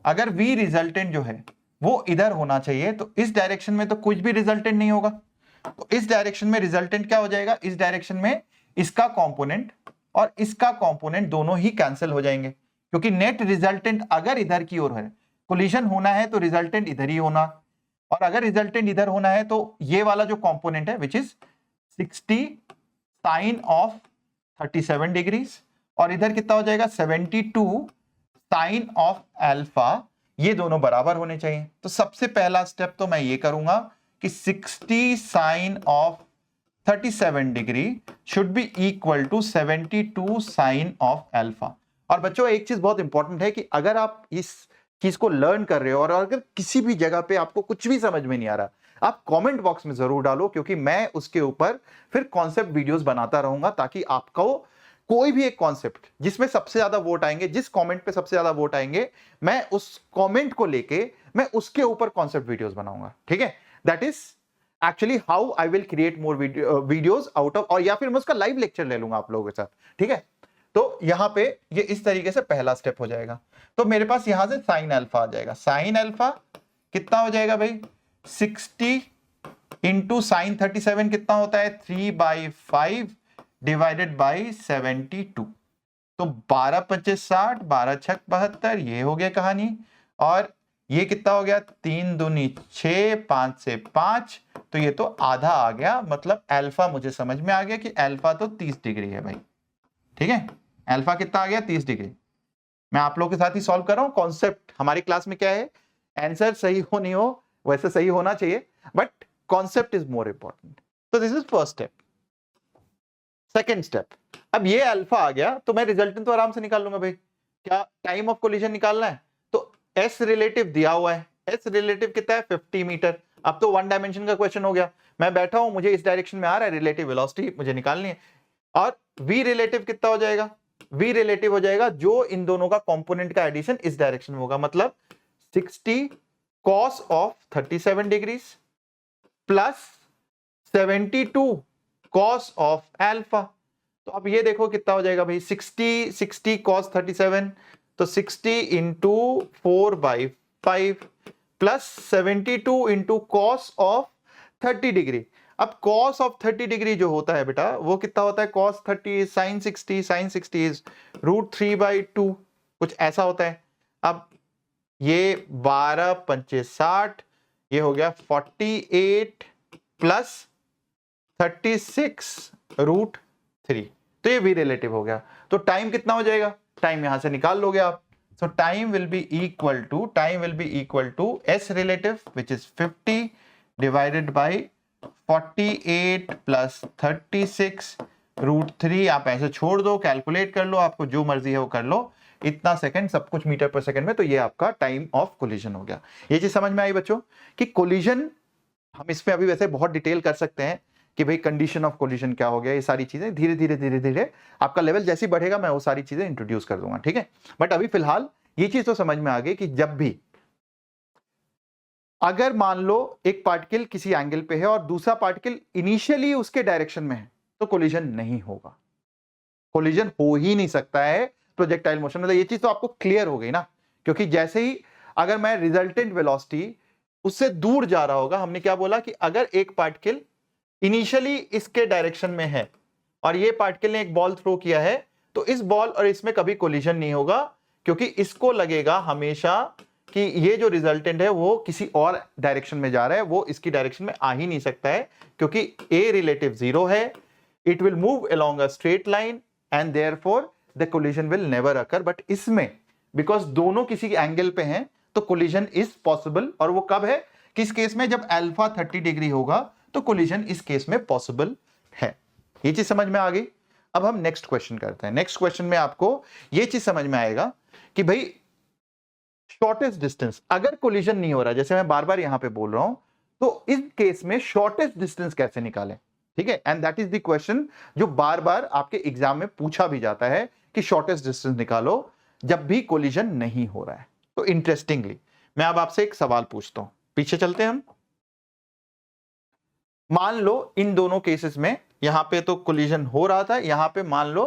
Speaker 1: अगर v रिजल्टेंट जो है वो इधर होना चाहिए, तो इस डायरेक्शन में तो कुछ भी रिजल्टेंट नहीं होगा, तो इस डायरेक्शन में रिजल्टेंट क्या हो जाएगा, इस डायरेक्शन में इसका कंपोनेंट और इसका कंपोनेंट दोनों ही कैंसिल हो जाएंगे, क्योंकि नेट रिजल्टेंट अगर इधर की ओर है, कोलिजन होना है तो रिजल्टेंट इधर ही होना, और अगर रिजल्टेंट इधर होना है तो ये वाला जो कंपोनेंट है which is 60 sine of 37 degrees, और इधर कितना हो जाएगा 72 साइन ऑफ अल्फा, ये दोनों बराबर होने चाहिए। तो सबसे पहला स्टेप तो मैं ये करूंगा कि 60 sine of 37 degree should be equal to 72 sine of alpha. और बच्चों एक चीज बहुत इंपॉर्टेंट है कि अगर आप इस चीज को लर्न कर रहे हो और अगर किसी भी जगह पे आपको कुछ भी समझ में नहीं आ रहा, आप कमेंट बॉक्स में जरूर डालो, क्योंकि मैं उसके ऊपर फिर कॉन्सेप्ट वीडियोस बनाता रहूंगा, ताकि आपको कोई भी एक कॉन्सेप्ट जिसमें सबसे ज्यादा वोट आएंगे, जिस कमेंट पे सबसे ज्यादा वोट आएंगे, मैं उस कमेंट को लेके मैं उसके ऊपर कॉन्सेप्ट वीडियोस बनाऊंगा। ठीक है, that is actually how I will create more videos out of, और या फिर मैं उसका लाइव लेक्चर ले लूंगा आप लोगों के साथ। ठीक है, तो यहां पे ये इस तरीके से पहला स्टेप हो जाएगा। तो मेरे पास यहां से साइन अल्फा आ जाएगा, साइन अल्फा कितना हो जाएगा भाई, 60 इंटू साइन 37 कितना होता है 3/5 डिवाइडेड बाई 72, तो 12 25 60, 12 6 72, ये हो गया कहानी। और ये कितना हो गया 3 दूनी 6, 5 से 5, तो ये तो आधा आ गया, मतलब अल्फा मुझे समझ में आ गया कि अल्फा तो 30 डिग्री है भाई। ठीक है, अल्फा कितना आ गया 30 डिग्री। मैं आप लोगों के साथ ही सॉल्व कर रहा हूं, कॉन्सेप्ट हमारी क्लास में क्या है, आंसर सही हो नहीं हो वैसे सही होना चाहिए, but concept is more important. तो this is first step. Second step, अब ये अल्फा आ गया तो मैं रिजल्टेंट तो आराम से निकाल लूंगा भाई। क्या टाइम ऑफ कोलिजन निकालना है, तो एस रिलेटिव दिया हुआ है, एस रिलेटिव कितना है 50 मीटर। अब तो वन डायमेंशन का क्वेश्चन हो गया, मैं बैठा हूं, मुझे इस डायरेक्शन में आ रहा है, रिलेटिव वेलोसिटी मुझे निकालनी है। और वी रिलेटिव कितना हो जाएगा, वी रिलेटिव हो जाएगा जो इन दोनों का कंपोनेंट का एडिशन इस डायरेक्शन में होगा, मतलब 60 cos of 37 degrees plus 72 cos of alpha. तो अब ये देखो कितना हो जाएगा भाई, 60 cos 37, तो 60 into 4/5 plus 72 into cos of 30 degree. अब cos ऑफ 30 डिग्री जो होता है बेटा वो कितना होता है, cos 30 sin 60, sin 60 इज √3/2, कुछ ऐसा होता है। अब ये 12 पंचे 60, ये हो गया 48 प्लस 36 √3, तो ये वी रिलेटिव हो गया। तो टाइम कितना हो जाएगा, टाइम यहां से निकाल लोगे आप। So time will be equal to s relative which is 50 divided by 48 plus 36 √3। आप ऐसे छोड़ दो, कैलकुलेट कर लो, आपको जो मर्जी है वो कर लो, इतना सेकंड, सब कुछ मीटर पर सेकंड में, तो ये आपका टाइम ऑफ कोलिजन हो गया। ये चीज समझ में आई बच्चों कि कोलिजन, हम इसमें अभी वैसे बहुत डिटेल कर सकते हैं कि भाई कंडीशन ऑफ कोलिजन क्या हो गया, ये सारी चीजें धीरे धीरे आपका लेवल जैसे बढ़ेगा मैं वो सारी चीजें इंट्रोड्यूस कर दूंगा। ठीक है, बट अभी फिलहाल ये चीज तो समझ में आ गई कि जब भी अगर मान लो एक पार्टिकल किसी एंगल पे है और दूसरा पार्टिकल इनिशियली उसके डायरेक्शन में है, तो कोलिजन नहीं होगा, कोलिजन हो ही नहीं सकता है प्रोजेक्टाइल मोशन। मतलब ये चीज तो आपको क्लियर हो गई ना, क्योंकि जैसे ही अगर मैं रिजल्टेंट वेलोसिटी उससे दूर जा रहा होगा, हमने क्या बोला कि अगर एक पार्टिकल इनिशियली इसके डायरेक्शन में है और ये पार्टिकल ने एक बॉल थ्रो किया है, तो इस बॉल और इसमें कभी कोलिजन नहीं होगा, क्योंकि इसको लगेगा हमेशा कि ये जो रिजल्टेंट है वो किसी और डायरेक्शन में जा रहा है, वो इसकी डायरेक्शन में आ ही नहीं सकता है, क्योंकि ए रिलेटिव 0 है, it will move along a straight line and therefore the collision will never occur. But इसमें बिकॉज दोनों किसी एंगल पे हैं तो कोलिजन इज पॉसिबल, और वो कब है, किस केस में, जब अल्फा 30 डिग्री होगा तो कोलिजन इस केस में पॉसिबल है। ये चीज समझ में आ गई। अब हम नेक्स्ट क्वेश्चन करते हैं। नेक्स्ट क्वेश्चन में आपको ये चीज समझ में आएगा कि भाई शॉर्टेस्ट डिस्टेंस, अगर कोलिजन नहीं हो रहा, जैसे मैं बार बार यहां पे बोल रहा हूं, तो इस केस में शॉर्टेस्ट डिस्टेंस कैसे निकालें, ठीक है। And that is the question जो बार बार आपके एग्जाम में पूछा भी जाता है कि शॉर्टेस्ट डिस्टेंस निकालो जब भी कोलिजन नहीं हो रहा है। तो इंटरेस्टिंगली मैं अब आपसे एक सवाल पूछता हूं, पीछे चलते हैं हम। मान लो इन दोनों केसेस में, यहां पे तो कोलिजन हो रहा था, यहां पे मान लो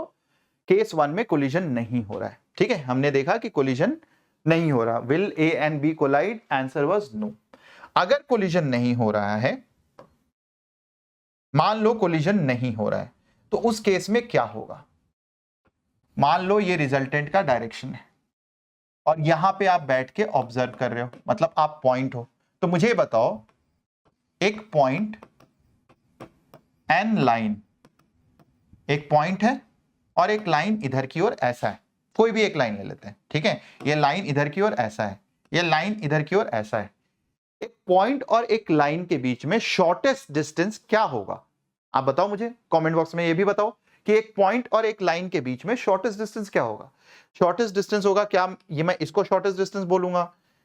Speaker 1: केस 1 में कोलिजन नहीं हो रहा है, ठीक है। हमने देखा कि कोलिजन नहीं हो रहा। Will A and B collide? Answer was no. अगर कोलिजन नहीं हो रहा है, मान लो कोलिजन नहीं हो रहा है, तो उस केस में क्या होगा? मान लो ये रिजल्टेंट का डायरेक्शन है और यहां पे आप बैठ के ऑब्जर्व कर रहे हो, मतलब आप पॉइंट हो। तो मुझे बताओ, एक पॉइंट एन लाइन, एक पॉइंट है और एक लाइन इधर की ओर ऐसा है, कोई भी एक लाइन ले लेते हैं, ठीक है। ये लाइन इधर की ओर ऐसा है, ये लाइन इधर की ओर ऐसा है। एक पॉइंट और एक लाइन के बीच में शॉर्टेस्ट डिस्टेंस क्या होगा? आप बताओ मुझे, कमेंट बॉक्स में ये भी बताओ कि एक पॉइंट और एक लाइन के बीच में शॉर्टेस्ट डिस्टेंस क्या होगा। शॉर्टेस्ट डिस्टेंस होगा, क्या ये मैं इसको शॉर्टेस्ट डिस्टेंस बोलूंगा,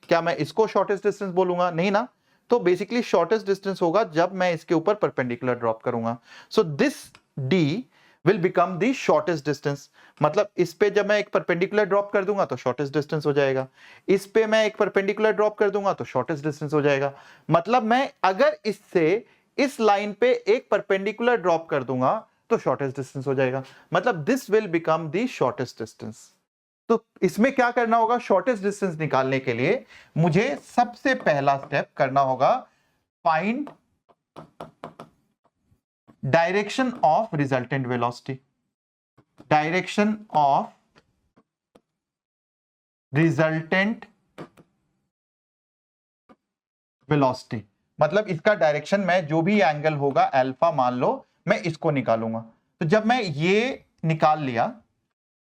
Speaker 1: क्या मैं इसको शॉर्टेस्ट डिस्टेंस बोलूंगा? नहीं ना। तो बेसिकली शॉर्टेस्ट डिस्टेंस होगा जब मैं इसके ऊपर परपेंडिकुलर ड्रॉप करूंगा। So this D will become the shortest distance. मतलब इस पे जब मैं एक परपेंडिकुलर ड्रॉप कर दूंगा तो शॉर्टेस्ट डिस्टेंस हो जाएगा, इस पे मैं एक परपेंडिकुलर ड्रॉप कर दूंगा तो शॉर्टेस्ट डिस्टेंस हो जाएगा। मतलब मैं अगर इससे इस लाइन पे एक परपेंडिकुलर ड्रॉप कर दूंगा तो शॉर्टेस्ट डिस्टेंस हो जाएगा। मतलब this will become the shortest distance. तो इसमें क्या करना होगा? शॉर्टेस्ट डिस्टेंस निकालने के लिए मुझे सबसे पहला स्टेप करना होगा, find direction of resultant velocity. Direction of resultant velocity, मतलब इसका डायरेक्शन में जो भी एंगल होगा अल्फा मान लो, मैं इसको निकालूंगा। तो जब मैं ये निकाल लिया,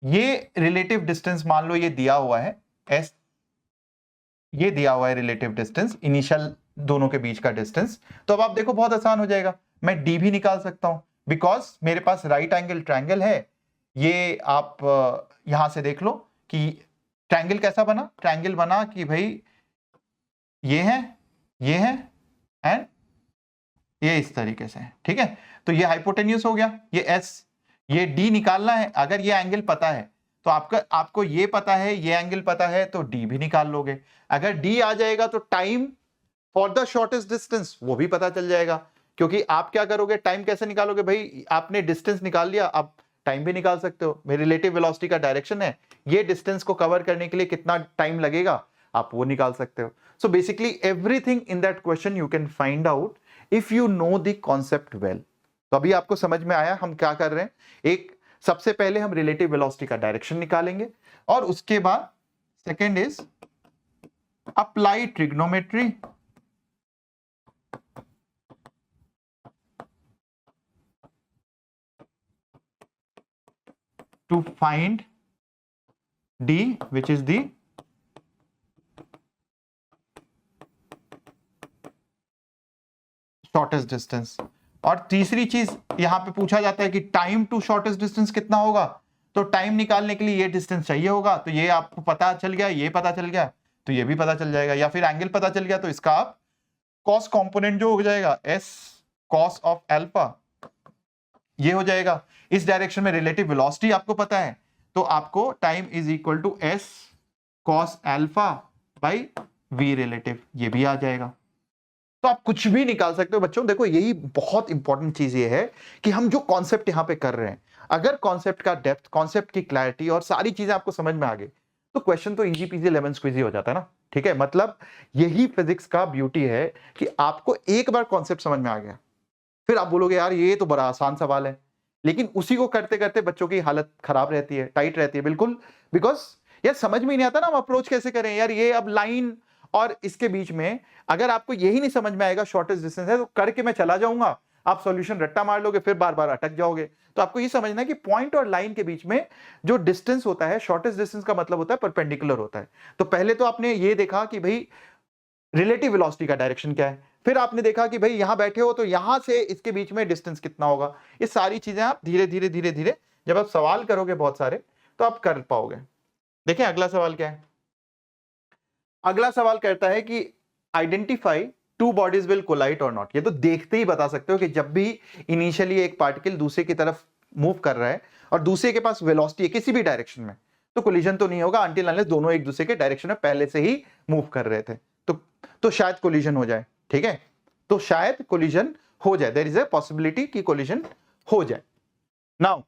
Speaker 1: ये रिलेटिव डिस्टेंस मान लो ये दिया हुआ है एस, ये दिया हुआ है रिलेटिव डिस्टेंस, इनिशियल दोनों के बीच का डिस्टेंस। तो अब आप देखो बहुत आसान हो जाएगा, मैं डी भी निकाल सकता हूं बिकॉज मेरे पास राइट एंगल ट्रायंगल है। ये आप यहां से देख लो कि ट्रायंगल कैसा बना। ट्रायंगल बना कि भाई ये है, ये है एंड ये इस तरीके से, ठीक है। तो ये हाइपोटेन्यूस हो गया, ये एस, ये डी निकालना है। अगर ये एंगल पता है तो आपको ये पता है, ये एंगल पता है, तो डी भी निकाल लोगे। अगर डी आ जाएगा तो time for the shortest distance वो भी पता चल जाएगा। क्योंकि आप क्या करोगे, टाइम कैसे निकालोगे भाई? आपने डिस्टेंस निकाल लिया, आप टाइम भी निकाल सकते हो। मेरी रिलेटिव वेलोसिटी का डायरेक्शन है, ये डिस्टेंस को कवर करने के लिए कितना टाइम लगेगा आप वो निकाल सकते हो। So basically everything in that question you can find out if you know the concept well. तो अभी आपको समझ में आया हम क्या कर रहे हैं। एक, सबसे पहले हम रिलेटिव वेलोसिटी का डायरेक्शन निकालेंगे और उसके बाद second is apply trigonometry to find d which is the shortest distance. और तीसरी चीज यहां पे पूछा जाता है कि टाइम टू शॉर्टेस्ट डिस्टेंस कितना होगा। तो टाइम निकालने के लिए ये डिस्टेंस चाहिए होगा, तो ये आपको पता चल गया, ये पता चल गया तो ये भी पता चल जाएगा, या फिर एंगल पता चल गया तो इसका आप कॉस कंपोनेंट जो हो जाएगा एस कॉस ऑफ अल्फा ये हो जाएगा। इस डायरेक्शन में रिलेटिव वेलोसिटी आपको पता है तो आपको time is equal to s cos alpha by v relative, ये भी आ जाएगा। तो आप कुछ भी निकाल सकते हो बच्चों। देखो यही बहुत इंपॉर्टेंट चीज ये है कि हम जो कॉन्सेप्ट यहां पे कर रहे हैं, अगर कॉन्सेप्ट का डेप्थ, कॉन्सेप्ट की क्लैरिटी और सारी चीजें आपको समझ में आ गई तो क्वेश्चन तो इजी पीजी लेमन स्क्वीजी हो जाता है ना, ठीक है। मतलब यही फिजिक्स का ब्यूटी है कि आपको एक बार कॉन्सेप्ट समझ में आ गया फिर आप बोलोगे यार ये तो बड़ा आसान सवाल है, लेकिन उसी को करते करते बच्चों की हालत खराब रहती है, टाइट रहती है बिल्कुल। बिकॉज यार समझ में नहीं आता ना हम अप्रोच कैसे करें। यार ये अब लाइन और इसके बीच में अगर आपको यही नहीं समझ में आएगा शॉर्टेस्ट डिस्टेंस है तो करके मैं चला जाऊंगा, आप सॉल्यूशन रट्टा मार लोगे, फिर बार बार अटक जाओगे। तो आपको ये समझना है कि पॉइंट और लाइन के बीच में जो डिस्टेंस होता है, शॉर्टेस्ट डिस्टेंस का मतलब होता है परपेंडिकुलर होता है। तो पहले तो आपने ये देखा कि भाई रिलेटिव वेलोसिटी का डायरेक्शन क्या है, फिर आपने देखा कि भाई यहां बैठे हो तो यहां से इसके बीच में डिस्टेंस कितना होगा। ये सारी चीजें आप धीरे धीरे धीरे धीरे जब आप सवाल करोगे बहुत सारे तो आप कर पाओगे। देखिए अगला सवाल क्या है। अगला सवाल कहता है कि identify two bodies will collide और नॉट। ये तो देखते ही बता सकते हो कि जब भी इनिशियली एक पार्टिकल दूसरे की तरफ मूव कर रहा है और दूसरे के पास वेलोसिटी है किसी भी डायरेक्शन में, तो कोलिजन तो नहीं होगा अनटिल अनलेस दोनों एक दूसरे के डायरेक्शन में पहले से ही मूव कर रहे थे। तो शायद कोलिजन हो जाए, ठीक है, तो शायद कोलिजन हो जाए, देयर इज अ पॉसिबिलिटी कि कोलिजन हो जाए। नाउ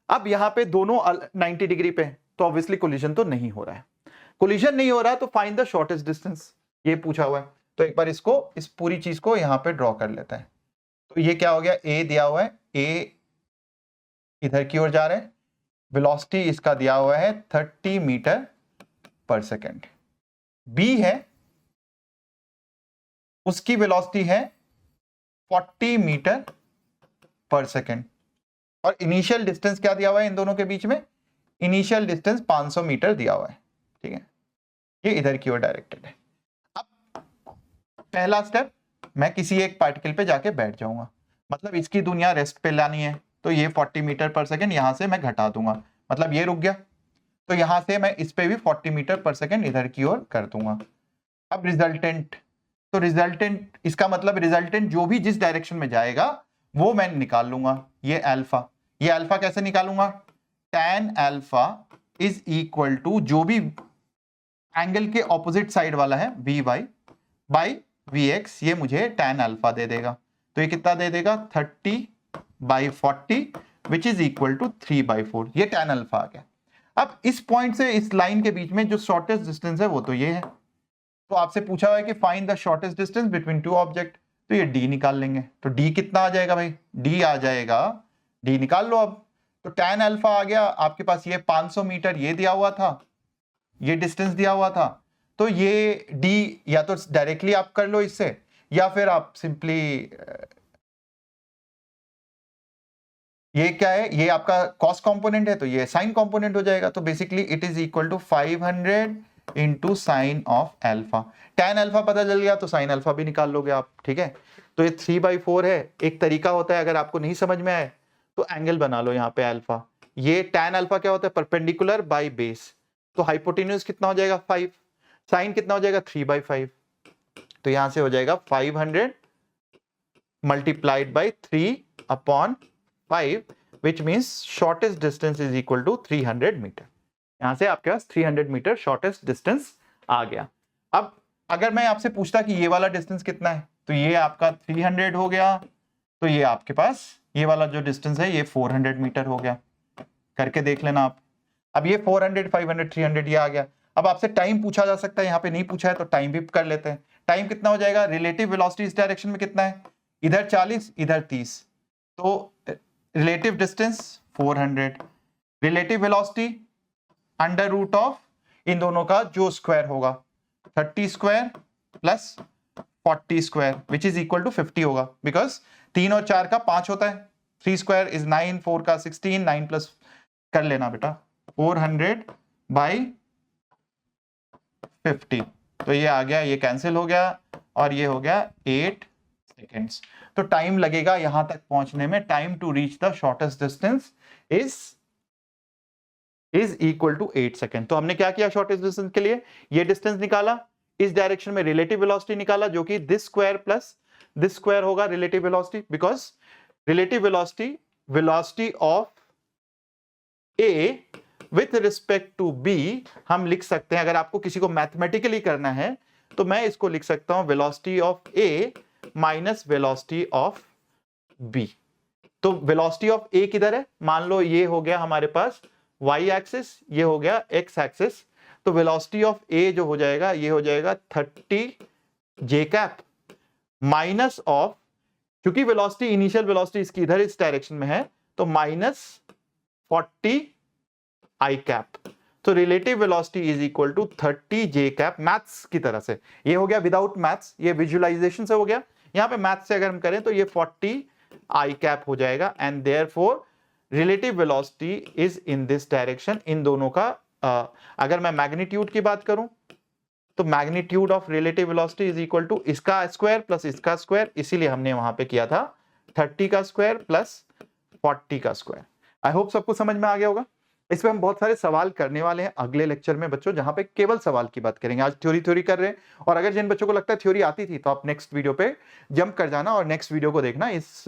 Speaker 1: अब यहां पे दोनों 90 डिग्री पे, तो ऑब्वियसली कोलिजन तो नहीं हो रहा है। कोलिजन नहीं हो रहा तो फाइंड द शॉर्टेस्ट डिस्टेंस, ये पूछा हुआ है। तो एक बार इसको, इस पूरी चीज को यहां पे ड्रॉ कर लेते हैं। तो ये क्या हो गया, ए दिया हुआ है, ए इधर की ओर जा रहा है, वेलोसिटी इसका दिया हुआ है 30 मीटर पर सेकेंड। बी है, उसकी वेलोसिटी है 40 मीटर पर सेकेंड। और इनिशियल डिस्टेंस क्या दिया हुआ है इन दोनों के बीच में, इनिशियल डिस्टेंस 500 मीटर दिया हुआ है, ठीक है, ये इधर की ओर डायरेक्टेड है। अब पहला स्टेप, मैं किसी एक पार्टिकल पे जाके बैठ जाऊंगा, मतलब इसकी दुनिया रेस्ट पे लानी है, तो ये 40 मीटर पर सेकेंड यहां से मैं घटा दूंगा, मतलब ये रुक गया, तो यहां से मैं इस पे भी 40 मीटर पर सेकेंड इधर की ओर कर दूंगा। अब रिजल्टेंट, तो रिजल्टेंट इसका मतलब रिजल्टेंट जो भी जिस डायरेक्शन में जाएगा वो मैं निकाल लूंगा, ये अल्फा। ये अल्फा कैसे निकालूंगा, tan alpha is equal to जो भी एंगल के ऑपोजिट साइड वाला है vy बाई vx, ये मुझे tan अल्फा दे देगा। तो ये कितना दे देगा, 30/40 विच इज इक्वल टू 3/4, ये tan अल्फा आ गया। अब इस पॉइंट से इस लाइन के बीच में जो शॉर्टेस्ट डिस्टेंस है वो तो ये है। तो आपसे पूछा हुआ है कि find the shortest distance between two object, तो ये d निकाल लेंगे। तो d कितना आ जाएगा भाई, d आ जाएगा, d निकाल लो अब। तो tan अल्फा आ गया आपके पास, ये 500 मीटर ये दिया हुआ था, ये डिस्टेंस दिया हुआ था, तो ये d या तो डायरेक्टली आप कर लो इससे, या फिर आप सिंपली, ये क्या है, ये आपका कॉस कंपोनेंट है तो ये साइन कंपोनेंट हो जाएगा। तो basically it is equal to 500 into sine of alpha. tan alpha पता चल गया तो साइन अल्फा भी निकाल लोगे आप, ठीक है। तो ये 3/4 है। एक तरीका होता है, अगर आपको नहीं समझ में आए तो एंगल बना लो यहाँ पे अल्फा। ये tan अल्फा क्या होता है, परपेंडिकुलर बाई बेस, तो हाइपोटेन्यूज कितना हो जाएगा 5, साइन कितना हो जाएगा 3/5, तो यहां से हो जाएगा 500 multiplied by 3/5 which means shortest distance is equal to 300 metre. यहां से आपके पास 300 मीटर शॉर्टेस्ट डिस्टेंस आ गया। अब अगर मैं आपसे पूछता कि ये वाला डिस्टेंस कितना है, तो ये आपका 300 हो गया, तो ये आपके पास ये वाला जो डिस्टेंस है ये 400 मीटर हो गया, करके देख लेना आप। अब ये 400 500 300 ये आ गया। अब आपसे टाइम पूछा जा सकता है, यहाँ पे नहीं पूछा है तो टाइम भी कर लेते हैं। टाइम कितना हो जाएगा, रिलेटिव वेलोसिटी इस डायरेक्शन में कितना है, इधर 40 इधर 30, तो relative distance 400, relative velocity under root of इन दोनों का जो स्क्वायर होगा 30 square plus 40 square which is equal to 50 होगा, बिकॉज 3 और 4 का 5 होता है, 3 स्क्वायर इज 9, 4 का 16, 9 प्लस कर लेना बेटा 400/50, तो ये आ गया, ये कैंसिल हो गया और ये हो गया 8 सेकेंड्स। तो टाइम लगेगा यहां तक पहुंचने में, time to reach the shortest distance is equal to 8 second. तो हमने क्या किया शॉर्टेस्ट डिस्टेंस के लिए, ये डिस्टेंस निकाला, इस डायरेक्शन में रिलेटिव वेलोसिटी निकाला जो कि this square plus this square होगा relative velocity, because relative velocity of A with respect to B हम लिख सकते हैं, अगर आपको किसी को मैथमेटिकली करना है तो मैं इसको लिख सकता हूं velocity of A minus velocity of B. तो वेलोसिटी ऑफ ए किधर है, मान लो ये हो गया हमारे पास y एक्सिस, ये हो गया x एक्सिस, तो वेलोसिटी ऑफ ए जो हो जाएगा ये हो जाएगा 30 j कैप माइनस ऑफ, क्योंकि वेलोसिटी इनिशियल वेलोसिटी इसकी इधर इस डायरेक्शन में है, तो माइनस 40 i कैप। तो relative velocity is equal to 30 j cap. Maths की तरह से ये हो गया, विदाउट मैथ्स, ये विजुअलाइजेशन से हो गया। यहां पे मैथ्स से अगर हम करें तो ये 40 i कैप हो जाएगा, and therefore relative velocity is in this direction. इन दोनों का अगर मैं मैग्नीट्यूड की बात करूं तो magnitude of relative velocity is equal to इसका स्क्वायर प्लस इसका स्क्वायर, इसीलिए हमने वहां पे किया था 30 का स्क्वायर प्लस 40 का स्क्वायर। आई होप सबको समझ में आ गया होगा। इस पे हम बहुत सारे सवाल करने वाले हैं अगले लेक्चर में बच्चों, जहां पे केवल सवाल की बात करेंगे। आज थ्योरी कर रहे हैं, और अगर जिन बच्चों को लगता है थ्योरी आती थी तो आप नेक्स्ट वीडियो पे जंप कर जाना और नेक्स्ट वीडियो को देखना। इस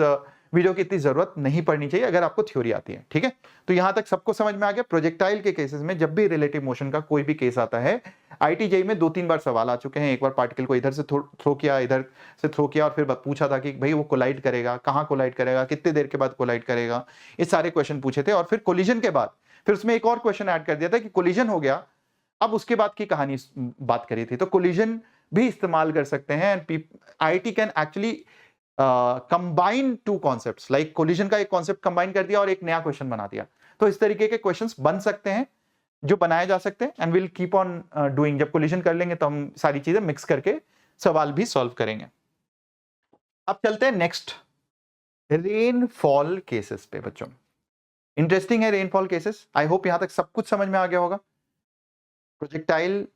Speaker 1: वीडियो की इतनी जरूरत नहीं पड़नी चाहिए अगर आपको थ्योरी आती है, ठीक है। तो यहां तक सबको समझ में आ गया। प्रोजेक्टाइल के केसेस में जब भी रिलेटिव मोशन का कोई भी केस आता है, IIT-JEE में 2-3 बार सवाल आ चुके हैं। एक बार पार्टिकल को इधर से थ्रो किया, इधर से थ्रो किया, और फिर पूछा था कि भाई वो कोलाइड करेगा, कहां कोलाइड करेगा, कितने देर के बाद कोलाइड करेगा, ये सारे क्वेश्चन पूछे थे। और फिर कोलिजन के बाद फिर उसमें एक और क्वेश्चन ऐड कर दिया था कि कोलिजन हो गया, अब उसके बाद की कहानी बात करी थी। तो कोलिजन भी इस्तेमाल कर सकते हैं। IIT can actually combine two concepts, like collision का एक कॉन्सेप्ट कंबाइन कर दिया और एक नया क्वेश्चन बना दिया। तो इस तरीके के क्वेश्चंस बन सकते हैं जो बनाए जा सकते हैं, and will keep on doing. जब कोलिजन कर लेंगे तो हम सारी चीजें मिक्स करके सवाल भी सॉल्व करेंगे। अब चलते हैं नेक्स्ट, रेनफॉल केसेस पे बच्चों। इंटरेस्टिंग है रेनफॉल केसेस। आई होप यहां तक सब कुछ समझ में आ गया होगा। प्रोजेक्टाइल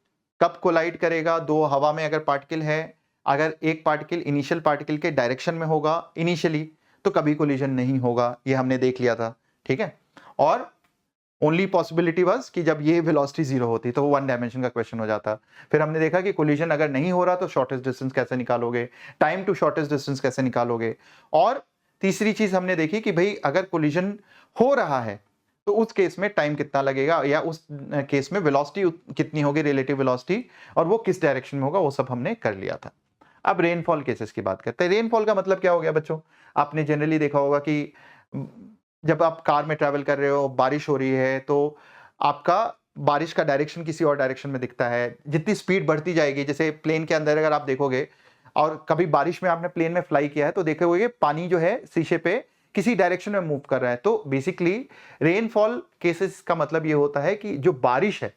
Speaker 1: कब कोलाइड करेगा, दो हवा में अगर पार्टिकल है, अगर एक पार्टिकल इनिशियल पार्टिकल के डायरेक्शन में होगा इनिशियली तो कभी कोलिजन नहीं होगा, ये हमने देख लिया था, ठीक है। और ओनली पॉसिबिलिटी वाज कि जब ये वेलोसिटी जीरो होती तो वो वन डायमेंशन का क्वेश्चन हो जाता। फिर हमने देखा कि कोलिजन अगर नहीं हो रहा तो शॉर्टेस्ट डिस्टेंस कैसे निकालोगे, टाइम टू शॉर्टेस्ट डिस्टेंस कैसे निकालोगे। और तीसरी चीज हमने देखी कि भाई अगर कोलिजन हो रहा है तो उस केस में टाइम कितना लगेगा, या उस केस में वेलोसिटी कितनी होगी, रिलेटिव वेलोसिटी, और वो किस डायरेक्शन में होगा, वो सब हमने कर लिया था। अब रेनफॉल केसेस की बात करते हैं। रेनफॉल का मतलब क्या हो गया बच्चों, आपने जनरली देखा होगा कि जब आप कार में ट्रैवल कर रहे हो, बारिश हो रही है, तो आपका बारिश का डायरेक्शन किसी और डायरेक्शन में दिखता है। जितनी स्पीड बढ़ती जाएगी, जैसे प्लेन के अंदर अगर आप देखोगे और कभी बारिश में आपने प्लेन में फ्लाई किया है तो देखोगे पानी जो है शीशे पे किसी डायरेक्शन में मूव कर रहा है। तो बेसिकली रेनफॉल केसेस का मतलब ये होता है कि जो बारिश है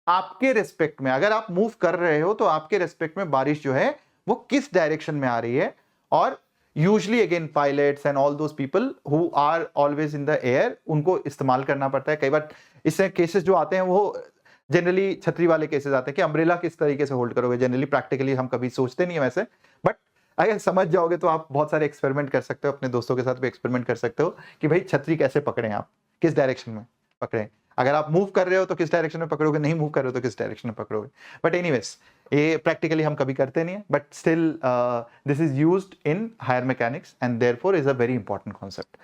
Speaker 1: आपके रेस्पेक्ट में, अगर आप मूव कर रहे हो तो आपके रेस्पेक्ट में बारिश जो है वो किस डायरेक्शन में आ रही है। और usually again pilots and all those people who are always in the air, उनको इस्तेमाल करना पड़ता है। कई बार इससे केसेस जो आते हैं वो जनरली छतरी वाले केसेस आते हैं कि अम्ब्रेला किस तरीके से होल्ड करोगे। जनरली प्रैक्टिकली हम कभी सोचते नहीं है वैसे, बट अगर समझ जाओगे तो आप बहुत सारे एक्सपेरिमेंट कर सकते हो, अपने दोस्तों के साथ भी एक्सपेरिमेंट कर सकते हो कि भाई छतरी कैसे पकड़े, आप किस डायरेक्शन में पकड़े। अगर आप मूव कर रहे हो तो किस डायरेक्शन में पकड़ोगे, नहीं मूव कर रहे हो तो किस डायरेक्शन में पकड़ोगे। बट एनीवेज ये प्रैक्टिकली हम कभी करते नहीं है, but still this is used in higher mechanics and therefore is a very important concept.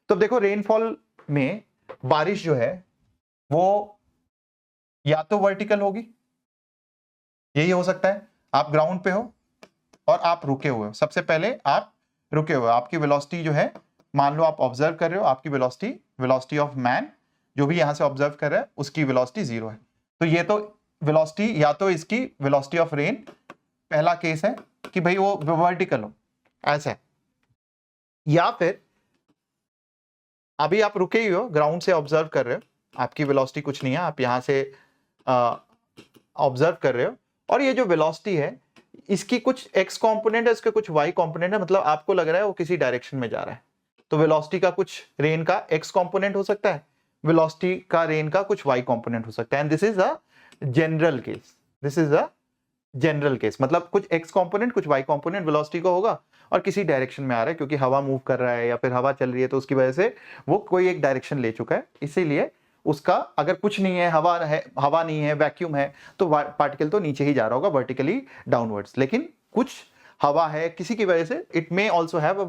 Speaker 1: तो देखो रेनफॉल में बारिश जो है वो या तो वर्टिकल होगी, यही हो सकता है, आप ग्राउंड पे हो और आप रुके हुए हो। सबसे पहले आप रुके हुए, आपकी वेलोसिटी जो है, मान लो आप ऑब्जर्व कर रहे हो, आपकी वेलोसिटी ऑफ मैन जो भी यहां से ऑब्जर्व कर रहा है उसकी वेलोसिटी जीरो है। तो ये तो वेलोसिटी, या तो इसकी वेलोसिटी ऑफ रेन पहला केस है कि भाई वो वर्टिकल हो ऐसा है, या फिर अभी आप रुके ही हो, ग्राउंड से ऑब्जर्व कर रहे हो, आपकी वेलोसिटी कुछ नहीं है, आप यहां से ऑब्जर्व कर रहे हो, और ये जो वेलोसिटी है इसकी कुछ x कंपोनेंट है, इसके कुछ y कंपोनेंट है, मतलब आपको लग रहा है वो किसी डायरेक्शन में जा रहा है। तो वेलोसिटी का कुछ रेन का x कंपोनेंट हो सकता है, वेलोसिटी का रेन का कुछ y कंपोनेंट हो सकता है, and this is a general case. This is a general case, मतलब कुछ x कंपोनेंट कुछ y कंपोनेंट वेलोसिटी का होगा और किसी डायरेक्शन में आ रहा है, क्योंकि हवा मूव कर रहा है या फिर हवा चल रही है तो उसकी वजह से वो कोई एक डायरेक्शन ले चुका है। इसीलिए उसका अगर कुछ नहीं है, हवा नहीं है, वैक्यूम है, तो पार्टिकल तो नीचे ही जा रहा होगा वर्टिकली डाउनवर्ड्स। लेकिन कुछ हवा है, किसी की वजह से it may also have a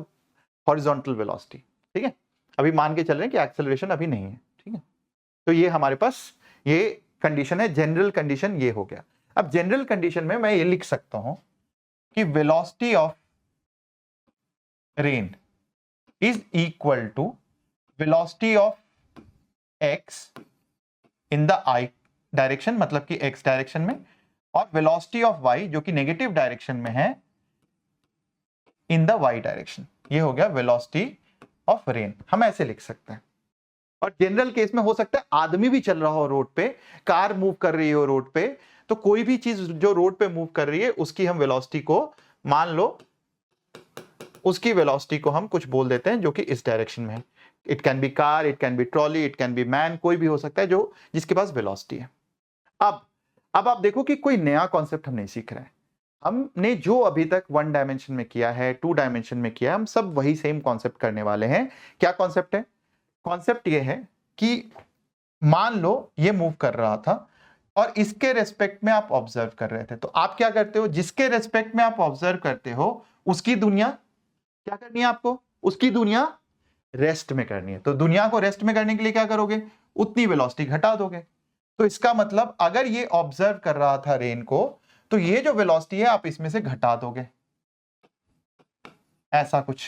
Speaker 1: horizontal velocity, ठीक है। अभी मान के चल रहे हैं कि एक्सेलरेशन अभी नहीं है, ठीक है। तो ये हमारे पास ये कंडीशन है, जनरल कंडीशन ये हो गया। अब जनरल कंडीशन में मैं ये लिख सकता हूं कि velocity of rain is equal to velocity of x in the i direction, मतलब कि x डायरेक्शन में, और वेलोसिटी ऑफ y जो कि नेगेटिव डायरेक्शन में है इन द y डायरेक्शन। ये हो गया वेलोसिटी ऑफ रेन, हम ऐसे लिख सकते हैं। और जनरल केस में हो सकता है आदमी भी चल रहा हो रोड पे, कार मूव कर रही हो रोड पे, तो कोई भी चीज जो रोड पे मूव कर रही है उसकी हम वेलोसिटी को, मान लो उसकी वेलोसिटी को हम कुछ बोल देते हैं जो कि इस डायरेक्शन में है। It can be car, it can be trolley, it can be man, कोई भी हो सकता है जो जिसके पास वेलोसिटी है। अब अब आप देखो कि कोई नया कॉन्सेप्ट हम नहीं सीख रहे हैं, हमने जो अभी तक 1 डायमेंशन में किया है, 2 डायमेंशन में किया है, हम सब वही सेम कॉन्सेप्ट करने वाले हैं। क्या कॉन्सेप्ट है? कॉन्सेप्ट ये है कि मान लो ये मूव कर रहा था और इसके रेस्पेक्ट में आप ऑब्जर्व कर रहे थे, तो आप क्या करते हो, जिसके रेस्पेक्ट में आप ऑब्जर्व करते हो उसकी दुनिया क्या करनी है आपको, उसकी दुनिया रेस्ट में करनी है। तो दुनिया को रेस्ट में करने के लिए क्या करोगे, उतनी वेलोसिटी घटा दोगे। तो इसका मतलब अगर ये ऑब्जर्व कर रहा था रेन को, तो ये जो वेलोसिटी है आप इसमें से घटा दोगे, ऐसा कुछ।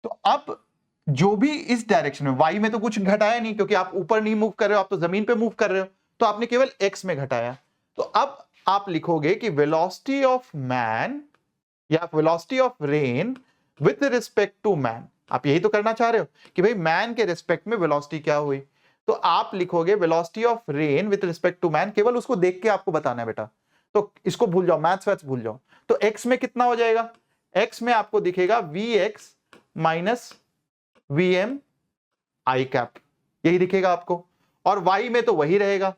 Speaker 1: तो अब जो भी इस डायरेक्शन में, वाई में तो कुछ घटाया नहीं क्योंकि आप ऊपर नहीं मूव कर रहे हो, आप तो जमीन पे मूव कर रहे हो, तो आपने केवल एक्स में घटाया। तो अब आप लिखोगे कि वेलोसिटी ऑफ मैन या velocity of rain with respect to man. आप यही तो करना चाह रहे हो कि भाई मैन के रिस्पेक्ट में वेलोसिटी क्या हुई, तो आप लिखोगे velocity of rain with respect to man. केवल उसको देख के आपको बताना है बेटा, तो इसको भूल जाओ, मैथ्स वैथ्स भूल जाओ। तो एक्स में कितना हो जाएगा, एक्स में आपको दिखेगा V X minus V M I cap, यही दिखेगा आपको। और वाई में तो वही रहेगा,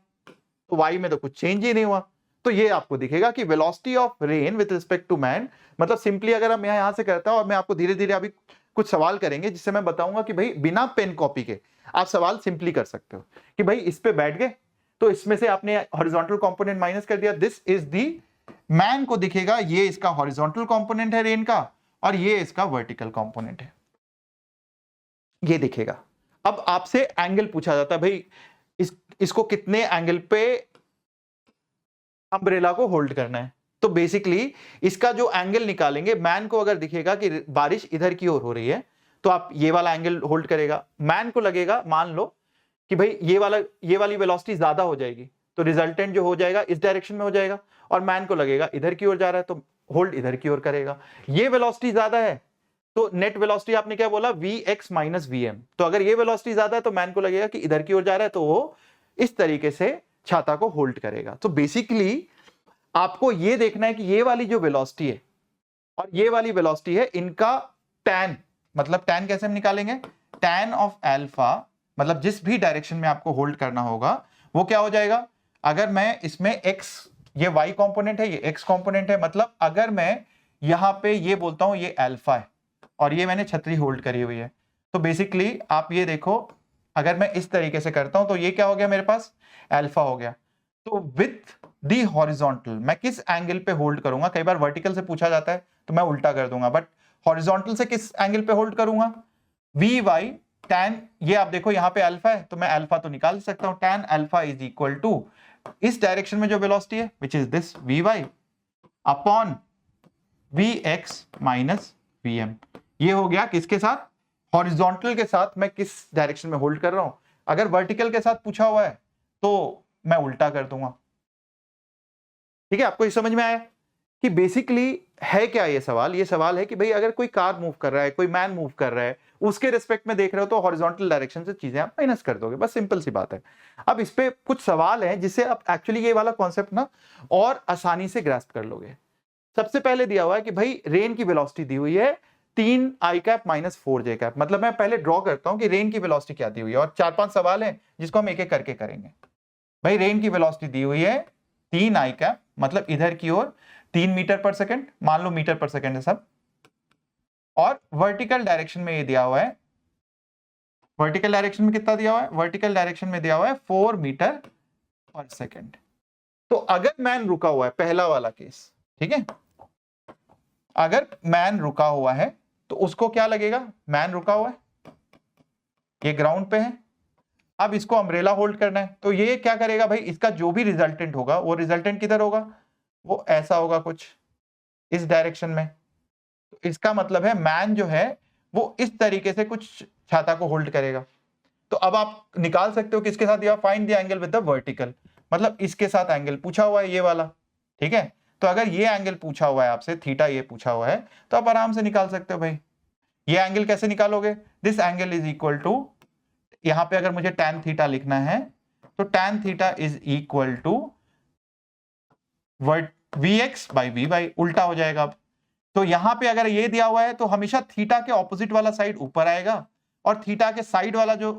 Speaker 1: तो वाई में तो कुछ चेंज ही नहीं हुआ, तो ये आपको दिखेगा कि velocity of rain with respect to man. मतलब सिंपली अगर हम यहां से करता हूं, और मैं आपको धीरे धीरे अभी कुछ सवाल करेंगे जिससे मैं बताऊंगा कि भाई बिना पेन कॉपी के आप सवाल सिंपली कर सकते हो कि भाई इस पे बैठ गए तो इसमें से आपने हॉरिजॉन्टल कंपोनेंट माइनस कर दिया, दिस इज दी मैन को दिखेगा ये इसका हॉरिजॉन्टल कंपोनेंट है रेन का, और ये इसका वर्टिकल कंपोनेंट है, ये दिखेगा। अब आपसे एंगल पूछा जाता है, भाई इसको कितने एंगल पे अम्ब्रेला को होल्ड करना है। तो बेसिकली इसका जो एंगल निकालेंगे, मैन को अगर दिखेगा कि बारिश इधर की ओर हो रही है तो आप ये वाला एंगल होल्ड करेगा। मैन को लगेगा, मान लो कि भाई ये वाली वेलोसिटी ज्यादा हो जाएगी, तो रिजल्टेंट जो हो जाएगा इस डायरेक्शन में हो जाएगा, और मैन को लगेगा इधर की ओर जा रहा है तो होल्ड इधर की ओर करेगा। ये वेलोसिटी ज्यादा है तो नेट वेलोसिटी आपने क्या बोला, V X minus V M. तो अगर ये वेलोसिटी ज्यादा है तो मैन को लगेगा कि इधर की ओर जा रहा है, तो वो इस तरीके से छाता को होल्ड करेगा। तो बेसिकली आपको ये देखना है कि ये वाली जो वेलोसिटी है और ये वाली वेलोसिटी है, इनका टैन, मतलब टैन कैसे हम निकालेंगे, टैन ऑफ अल्फा, मतलब जिस भी डायरेक्शन में आपको होल्ड करना होगा वो क्या हो जाएगा। अगर मैं इसमें x, ये y कंपोनेंट है, ये x कंपोनेंट है, मतलब अगर मैं यहां पे ये बोलता हूं ये अल्फा है और ये मैंने छतरी होल्ड करी हुई है, तो बेसिकली आप ये देखो, अगर मैं इस तरीके से करता हूं तो ये क्या हो गया, मेरे पास अल्फा हो गया। तो विथ दी हॉरिजॉन्टल मैं किस एंगल पे होल्ड करूंगा, कई बार वर्टिकल से पूछा जाता है तो मैं उल्टा कर दूंगा, बट हॉरिजॉन्टल से किस एंगल पे होल्ड करूंगा, वी वाई टैन, ये आप देखो यहां पे अल्फा है तो मैं अल्फा तो निकाल सकता हूं, tan alpha is equal to इस डायरेक्शन में जो वेलोसिटी है which is this V Y upon V X minus V M. ये हो गया किसके साथ, हॉरिजॉन्टल के साथ मैं किस डायरेक्शन में होल्ड कर रहा हूं। अगर वर्टिकल के साथ पूछा हुआ है तो मैं उल्टा कर दूंगा। ठीक है, आपको ये समझ में आया कि बेसिकली है क्या ये सवाल, ये सवाल है कि भाई अगर कोई कार मूव कर रहा है, कोई मैन मूव कर रहा है, उसके रिस्पेक्ट में देख रहे हो तो हॉरिजॉन्टल डायरेक्शन से चीजें आप माइनस कर दोगे, बस सिंपल सी बात है। अब इस पे कुछ सवाल हैं जिससे आप एक्चुअली ये वाला कॉन्सेप्ट ना और आसानी से ग्रास्प कर लोगे। सबसे पहले दिया हुआ है कि भाई रेन की वेलोसिटी दी हुई है 3 आई कैप माइनस 4 जे कैप। मतलब मैं पहले ड्रॉ करता हूं कि रेन की वेलोसिटी क्या दी हुई है, और 4-5 सवाल हैं जिसको हम एक एक करके करेंगे। भाई रेन की वेलोसिटी दी हुई है 3 आई कैप, मतलब इधर की ओर 3 मीटर पर सेकंड, मान लो मीटर पर सेकंड है सब, और वर्टिकल डायरेक्शन में ये दिया हुआ है, वर्टिकल डायरेक्शन में कितना दिया हुआ है, वर्टिकल डायरेक्शन में दिया हुआ है 4 मीटर पर सेकंड। तो अगर मैन रुका हुआ है, पहला वाला केस, ठीक है, अगर मैन रुका हुआ है तो उसको क्या लगेगा, मैन रुका हुआ है, ये ग्राउंड पे है, अब इसको अम्ब्रेला होल्ड करना है, तो ये क्या करेगा भाई, इसका जो भी रिजल्टेंट होगा वो रिजल्टेंट किधर होगा, वो ऐसा होगा कुछ इस डायरेक्शन में। तो इसका मतलब है मैन जो है वो इस तरीके से कुछ छाता को होल्ड करेगा। तो अब आप निकाल सकते हो किसके साथ, या find the angle with the vertical, मतलब इसके साथ एंगल पूछा हुआ है ये वाला, ठीक है। तो अगर ये एंगल पूछा हुआ है आपसे, थीटा ये पूछा हुआ है, तो आप आराम से निकाल सकते हो भाई। ये एंगल कैसे निकालोगे, this angle is equal to, यहां पे अगर मुझे tan थीटा लिखना है तो tan theta is equal to Vx by V Y, उल्टा हो जाएगा। अब तो यहां पे अगर ये दिया हुआ है तो हमेशा थीटा के ऑपोजिट वाला साइड ऊपर आएगा, और थीटा के साइड वाला जो,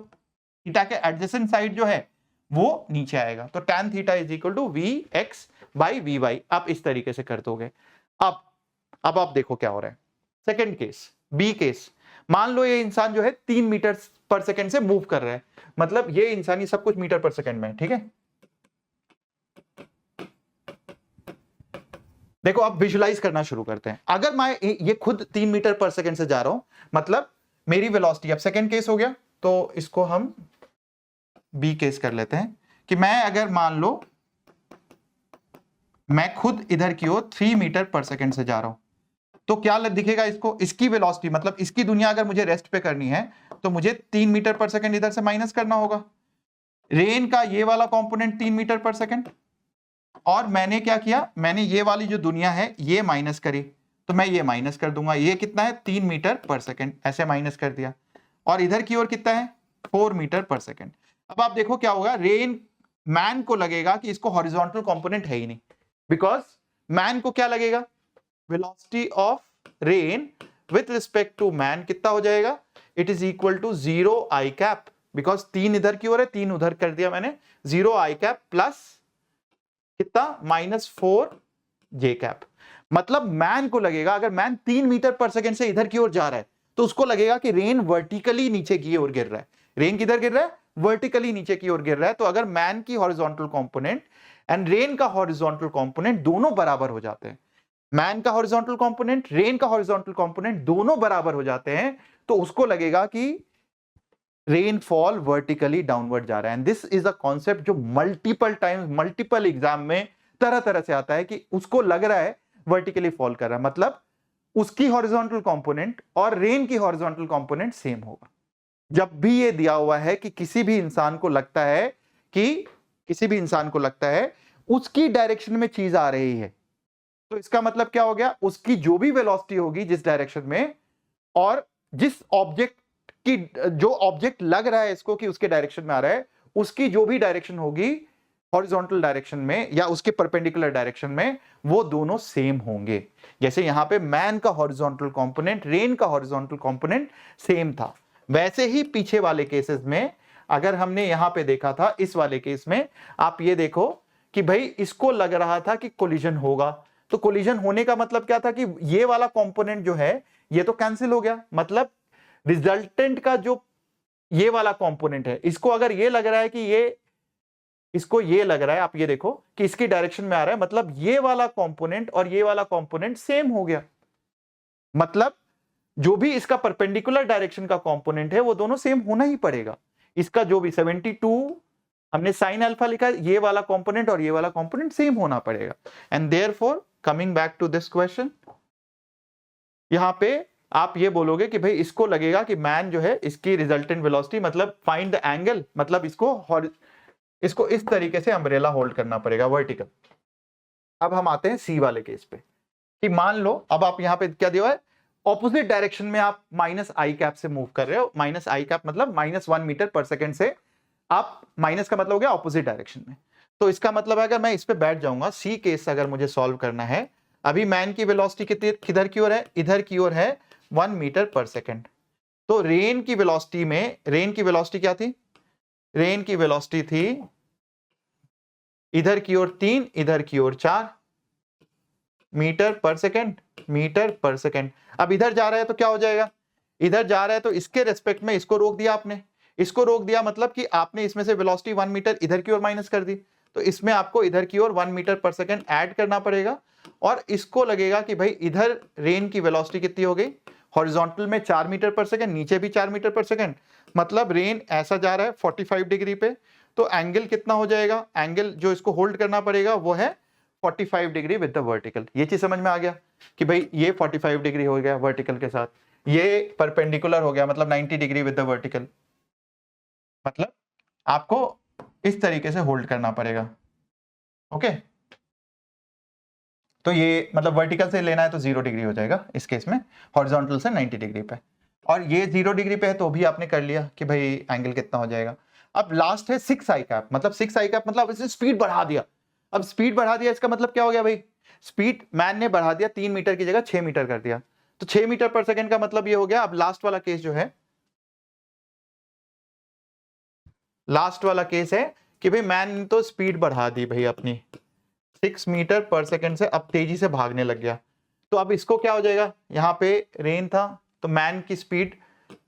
Speaker 1: थीटा के एडजेसेंट साइड जो है वो नीचे आएगा। तो tan theta is equal to Vx by V Y, आप इस तरीके से कर दोगे। अब आप देखो क्या हो रहा है। सेकंड केस, बी केस, मान लो ये इंसान जो है 3 मीटर पर सेकंड से मूव कर रहा है, मतलब ये इंसान, ये सब कुछ मीटर पर सेकंड में है, ठीक है। देखो अब विजुलाइज करना शुरू करते हैं। अगर मैं ये खुद 3 मीटर पर सेकंड से जा रहा हूं, मतलब मेरी वेलोसिटी, अब सेकंड केस हो गया, तो इसको हम बी केस कर लेते हैं कि मैं अगर मान लो मैं खुद इधर की ओर 3 मीटर पर सेकंड से जा रहा हूं, तो क्या दिखेगा इसको, इसकी वेलोसिटी, मतलब इसकी दुनिया अगर मुझे रेस्ट पे करनी है तो मुझे 3 मीटर पर सेकंड इधर से माइनस करना होगा। रेन का ये वाला कंपोनेंट 3 मीटर पर सेकंड, और मैंने क्या किया, मैंने ये वाली जो दुनिया है ये माइनस करी, तो मैं ये माइनस कर दूंगा, ये कितना है 3 मीटर पर सेकंड, ऐसे माइनस कर दिया, और इधर की ओर कितना है 4 मीटर पर सेकंड। अब आप देखो क्या होगा, रेन मैन को लगेगा कि इसको हॉरिजॉन्टल कंपोनेंट है ही नहीं, बिकॉज मैन को क्या लगेगा, velocity of rain with respect to man कितना हो जाएगा, it is equal to 0 I cap, because 3 इधर की ओर है, 3 उधर कर दिया मैंने, 0 आई कैप प्लस कितना -4 जे कैप। मतलब मैन को लगेगा, अगर मैन 3 मीटर पर सेकंड से इधर की ओर जा रहा है तो उसको लगेगा कि रेन वर्टिकली नीचे की ओर गिर रहा है। रेन किधर गिर रहा है, वर्टिकली नीचे की ओर गिर रहा है। तो अगर मैन की हॉरिजॉन्टल कंपोनेंट एंड रेन का हॉरिजॉन्टल कंपोनेंट दोनों बराबर हो जाते हैं, मैन का हॉरिजॉन्टल कंपोनेंट, रेन का हॉरिजॉन्टल कंपोनेंट दोनों बराबर हो जाते हैं, तो उसको लगेगा कि रेनफॉल वर्टिकली डाउनवर्ड जा रहा है। And this is a concept जो मल्टीपल टाइम्स, मल्टीपल एग्जाम में तरह तरह से आता है कि उसको लग रहा है वर्टिकली फॉल कर रहा है, मतलब उसकी हॉरिजॉन्टल कंपोनेंट और रेन की हॉरिजॉन्टल कंपोनेंट सेम होगा। जब भी ये दिया हुआ है कि किसी भी इंसान को लगता है उसकी डायरेक्शन में चीज आ रही है, तो इसका मतलब क्या हो गया, उसकी जो भी वेलोसिटी होगी जिस डायरेक्शन में, और जिस ऑब्जेक्ट की, जो ऑब्जेक्ट लग रहा है इसको कि उसके डायरेक्शन में आ रहा है, उसकी जो भी डायरेक्शन होगी हॉरिजॉन्टल डायरेक्शन में या उसके परपेंडिकुलर डायरेक्शन में, वो दोनों सेम होंगे। जैसे यहां पे मैन का हॉरिजॉन्टल कंपोनेंट, रेन का हॉरिजॉन्टल कंपोनेंट सेम था, वैसे ही पीछे वाले केसेस में अगर हमने यहां पे देखा था, इस वाले केस में आप ये देखो कि भाई इसको लग रहा था कि कोलिजन होगा, तो कोलिजन होने का मतलब क्या था कि ये वाला कंपोनेंट जो है ये तो कैंसिल हो गया, मतलब रिजल्टेंट का जो ये वाला कंपोनेंट है, इसको अगर ये लग रहा है कि इसको ये लग रहा है, आप ये देखो कि इसकी डायरेक्शन में आ रहा है, मतलब ये वाला कंपोनेंट और ये वाला कंपोनेंट सेम हो गया, मतलब जो भी इसका परपेंडिकुलर डायरेक्शन का कंपोनेंट है वो दोनों सेम होना ही पड़ेगा। इसका जो भी 72 हमने साइन अल्फा लिखा, ये वाला कंपोनेंट और ये वाला कंपोनेंट सेम होना पड़ेगा। And therefore coming back to this question, यहां पे आप ये बोलोगे कि भाई इसको लगेगा कि मैन जो है इसकी रिजल्टेंट वेलोसिटी, मतलब फाइंड द एंगल, मतलब इसको इस तरीके से अम्ब्रेला होल्ड करना पड़ेगा वर्टिकल। अब हम आते हैं सी वाले केस पे कि मान लो अब आप यहां पे क्या दिया है, ऑपोजिट डायरेक्शन में आप माइनस आई कैप से मूव कर रहे हो, माइनस आई कैप मतलब -1 मीटर पर सेकंड से आप, माइनस का मतलब हो गया ऑपोजिट डायरेक्शन में। तो इसका मतलब है अगर मैं इस पे बैठ जाऊंगा, सी केस अगर मुझे सॉल्व करना है, अभी मैन की वेलोसिटी किधर की ओर है, इधर की ओर है 1 मीटर पर सेकंड। तो रेन की वेलोसिटी में, रेन की वेलोसिटी क्या थी, रेन की वेलोसिटी थी इधर की ओर 3, इधर की ओर 4 मीटर पर सेकंड, मीटर पर सेकंड। अब इधर जा रहा है तो क्या हो जाएगा, इधर जा रहा है तो इसके रेस्पेक्ट में इसको रोक दिया आपने, इसको रोक दिया मतलब कि आपने इसमें से वेलोसिटी 1 मीटर इधर की ओर माइनस कर दी, तो इसमें आपको इधर की ओर 1 मीटर पर सेकंड ऐड करना पड़ेगा, और इसको लगेगा कि भाई इधर रेन की वेलोसिटी कितनी हो गई, हॉरिजॉन्टल में 4 मीटर पर सेकंड, नीचे भी 4 मीटर पर सेकंड, मतलब रेन ऐसा जा रहा है 45 डिग्री पे, तो एंगल कितना हो जाएगा, एंगल जो इसको होल्ड करना पड़ेगा वो है 45 डिग्री विद द वर्टिकल। ये चीज समझ में आ गया कि भाई ये 45 डिग्री हो गया वर्टिकल के साथ, ये परपेंडिकुलर हो गया मतलब 90 डिग्री विद द वर्टिकल, मतलब आपको इस तरीके से होल्ड करना पड़ेगा। ओके, तो ये मतलब वर्टिकल से लेना है तो 0 डिग्री हो जाएगा इस केस में, हॉरिजॉन्टल से 90 डिग्री पे, और ये 0 डिग्री पे है तो भी आपने कर लिया कि भाई एंगल कितना हो जाएगा। अब लास्ट है 6 आई कैप, मतलब 6 आई कैप मतलब इसने स्पीड बढ़ा दिया। अब स्पीड बढ़ा दिया इसका मतलब क्या हो गया भाई, स्पीड मैन ने बढ़ा दिया, 3 मीटर की जगह 6 मीटर कर दिया, तो 6 मीटर पर सेकंड का मतलब ये हो गया। अब लास्ट वाला केस जो है, लास्ट वाला केस है कि भाई मैन ने तो स्पीड बढ़ा दी भाई अपनी, 6 मीटर पर सेकंड से अब तेजी से भागने लग गया। तो अब इसको क्या हो जाएगा, यहाँ पे रेन था तो मैन की स्पीड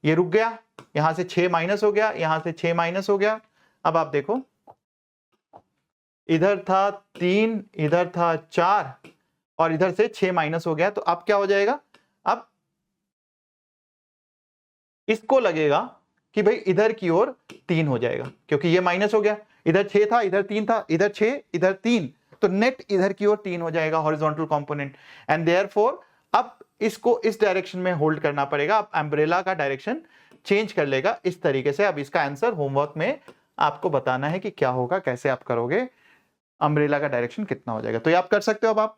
Speaker 1: ये रुक गया, यहां से 6 माइनस हो गया, यहां से 6 माइनस हो गया। अब आप देखो इधर था 3, इधर था 4 और इधर से 6 माइनस हो गया। तो अब क्या हो जाएगा, अब इसको लगेगा कि भाई इधर की ओर 3 हो जाएगा, क्योंकि ये माइनस हो गया, इधर 6 था, इधर 3 था, इधर 6, इधर 3, तो नेट इधर की ओर 3 हो जाएगा हॉरिजॉन्टल कंपोनेंट। एंड देयरफॉर अब इसको इस डायरेक्शन में होल्ड करना पड़ेगा। अब अम्ब्रेला का डायरेक्शन चेंज कर लेगा इस तरीके से। अब इसका आंसर होमवर्क में आपको बताना है कि क्या होगा, कैसे आप करोगे, अम्ब्रेला का डायरेक्शन कितना हो जाएगा। तो ये आप कर सकते हो। अब आप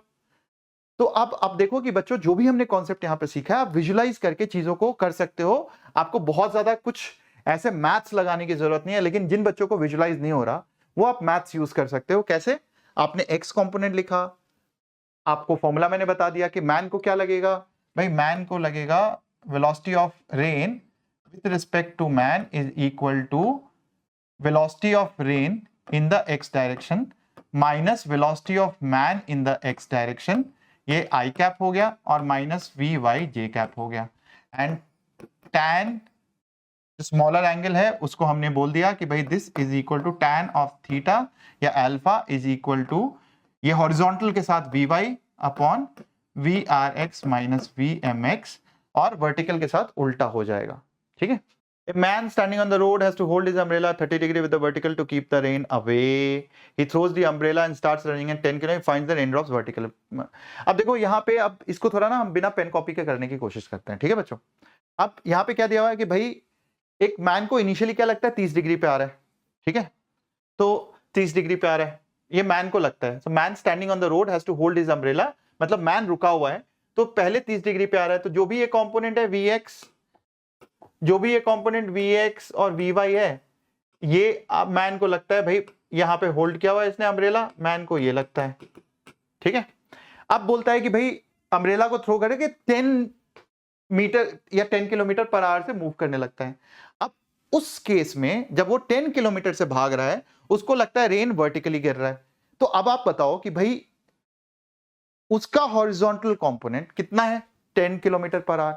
Speaker 1: तो अब आप देखो कि बच्चों जो भी हमने कॉन्सेप्ट यहां पे सीखा है आप विजुलाइज करके चीजों को कर सकते हो। आपको बहुत ज्यादा कुछ ऐसे मैथ्स लगाने की जरूरत नहीं है, लेकिन जिन बच्चों को विजुलाइज नहीं हो रहा वो आप मैथ्स यूज कर सकते हो। कैसे, आपने एक्स कंपोनेंट लिखा, आपको फॉर्मूला मैंने बता दिया कि मैन को क्या लगेगा, भाई मैन को लगेगा velocity of rain with respect to man is equal to velocity of rain in the X direction minus velocity of man in the X direction, ये आई कैप हो गया, और minus V Y J cap हो गया। And tan smaller angle है उसको हमने बोल दिया कि भाई this is equal to tan of theta या अल्फा इज इक्वल टू ये हॉरिजॉन्टल के साथ V Y upon V R X minus V M X, और वर्टिकल के साथ उल्टा हो जाएगा। ठीक है। A man standing on the road has to hold his umbrella 30 degree with the vertical to keep the rain away. He throws the umbrella and starts running at 10 km. Finds the raindrops vertical. अब देखो यहाँ पे, अब इसको थोड़ा ना हम बिना पेन कॉपी के करने की कोशिश करते हैं। ठीक है बच्चों। अब यहाँ पे क्या दिया हुआ है कि भाई एक मैन को इनिशियली क्या लगता है 30 डिग्री पे आ रहा है। ठीक है, तो 30 डिग्री पे आ रहा है, ये मैन को लगता है। So man standing on the road has to hold his umbrella, मतलब मैन रुका हुआ है तो पहले 30 डिग्री पे आ रहा है। तो जो भी ये कॉम्पोनेंट है Vx, जो भी ये कंपोनेंट Vx और Vy है, ये अब मैन को लगता है भाई यहां पे होल्ड किया हुआ है इसने अम्ब्रेला, मैन को ये लगता है। ठीक है। अब बोलता है कि भाई अम्ब्रेला को थ्रो करके 10 मीटर या 10 किलोमीटर पर आवर से मूव करने लगता है। अब उस केस में जब वो 10 किलोमीटर से भाग रहा है उसको लगता है रेन वर्टिकली गिर रहा है। तो अब आप बताओ कि भाई उसका हॉरिजॉन्टल कंपोनेंट कितना है, 10 किलोमीटर पर आवर।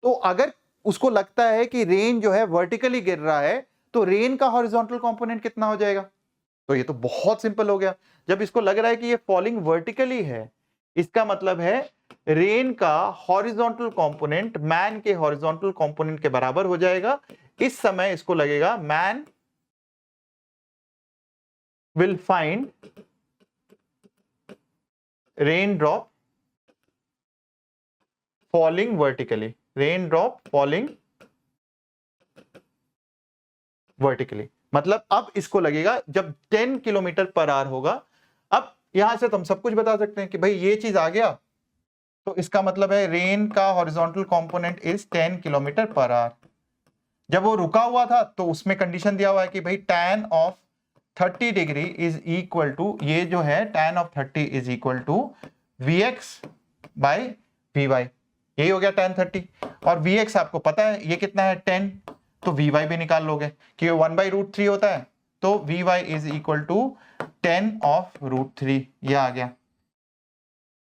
Speaker 1: तो अगर उसको लगता है कि रेन जो है वर्टिकली गिर रहा है तो रेन का हॉरिजॉन्टल कंपोनेंट कितना हो जाएगा। तो ये तो बहुत सिंपल हो गया। जब इसको लग रहा है कि ये फॉलिंग वर्टिकली है, इसका मतलब है रेन का हॉरिजॉन्टल कंपोनेंट मैन के हॉरिजॉन्टल कंपोनेंट के बराबर हो जाएगा। इस समय इसको लगेगा man will find rain drop falling vertically, rain drop falling vertically. मतलब अब इसको लगेगा जब 10 किलोमीटर पर आवर होगा। अब यहां से तो हम सब कुछ बता सकते हैं कि भाई ये चीज आ गया तो इसका मतलब है रेन का horizontal component is 10 kilometre per hour. जब वो रुका हुआ था तो उसमें कंडीशन दिया हुआ है कि भाई tan of 30 degree is equal to, ये जो है tan of 30 is equal to Vx by Vy, यही हो गया tan 30। और Vx आपको पता है ये कितना है 10, तो Vy भी निकाल लोगे कि 1/√3 होता है, तो Vy is equal to 10 of √3, ये आ गया।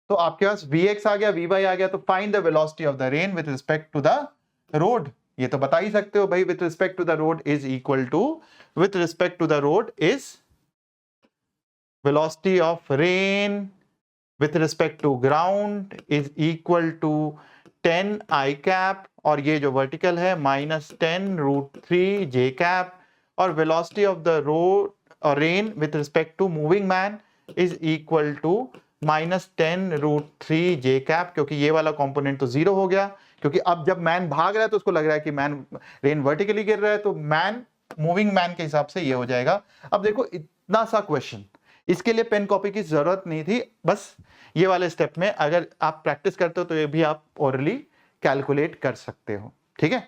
Speaker 1: तो आपके पास Vx आ गया, Vy आ गया, तो find the velocity of the rain with respect to the road. ये तो बता ही सकते हो भाई, with respect to the road is equal to, with respect to the road is velocity of rain with respect to ground is equal to 10 I cap, और ये जो वर्टिकल है -10√3 जे कैप, और वेलोसिटी ऑफ द रोड और rain with respect to moving man is equal to -10√3 J cap, क्योंकि ये वाला component तो जीरो हो गया, क्योंकि अब जब मैन भाग रहा है तो उसको लग रहा है कि मैन रेन वर्टिकली गिर रहा है, तो मैन मूविंग मैन के हिसाब से ये हो जाएगा। अब देखो इतना सा क्वेश्चन, इसके लिए पेन कॉपी की जरूरत नहीं थी, बस ये वाले स्टेप में अगर आप प्रैक्टिस करते हो तो ये भी आप ओरली कैलकुलेट कर सकते हो। ठीक है।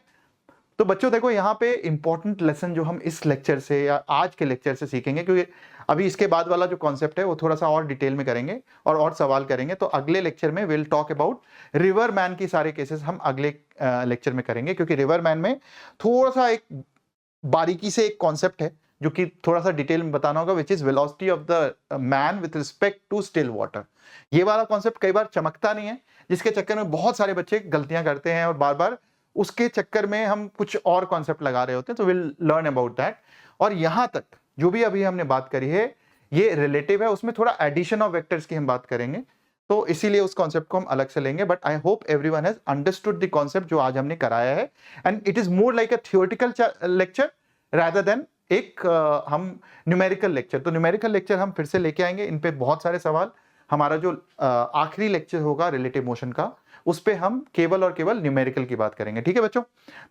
Speaker 1: तो बच्चों देखो यहाँ पे इंपॉर्टेंट लेसन जो हम इस लेक्चर से या आज के लेक्चर से सीखेंगे, क्योंकि अभी इसके बाद वाला जो कॉन्सेप्ट है वो थोड़ा सा और डिटेल में करेंगे और सवाल करेंगे। तो अगले लेक्चर में will talk about river man की सारे केसेस हम अगले लेक्चर में करेंगे, क्योंकि रिवर मैन में थोड़ा सा एक बारीकी से एक कॉन्सेप्ट है जो कि थोड़ा सा डिटेल में बताना होगा, which is velocity of the man with respect to still water. ये वाला कॉन्सेप्ट कई बार चमकता नहीं है, जिसके चक्कर में बहुत सारे बच्चे गलतियां करते हैं और बार बार उसके चक्कर में हम कुछ और कॉन्सेप्ट लगा रहे होते हैं। तो विल लर्न अबाउट दैट। और यहां तक जो भी अभी हमने बात करी है ये रिलेटिव है, उसमें थोड़ा एडिशन ऑफ वेक्टर्स की हम बात करेंगे, तो इसीलिए उस कॉन्सेप्ट को हम अलग से लेंगे। But I hope everyone has understood the concept जो आज हमने कराया है, and it is more like a theoretical lecture rather than एक हम न्यूमेरिकल लेक्चर। तो न्यूमेरिकल लेक्चर हम फिर से लेके आएंगे, इन पे बहुत सारे सवाल। हमारा जो आखिरी लेक्चर होगा रिलेटिव मोशन का, उस पे हम केवल और केवल न्यूमेरिकल की बात करेंगे, ठीक है बच्चों।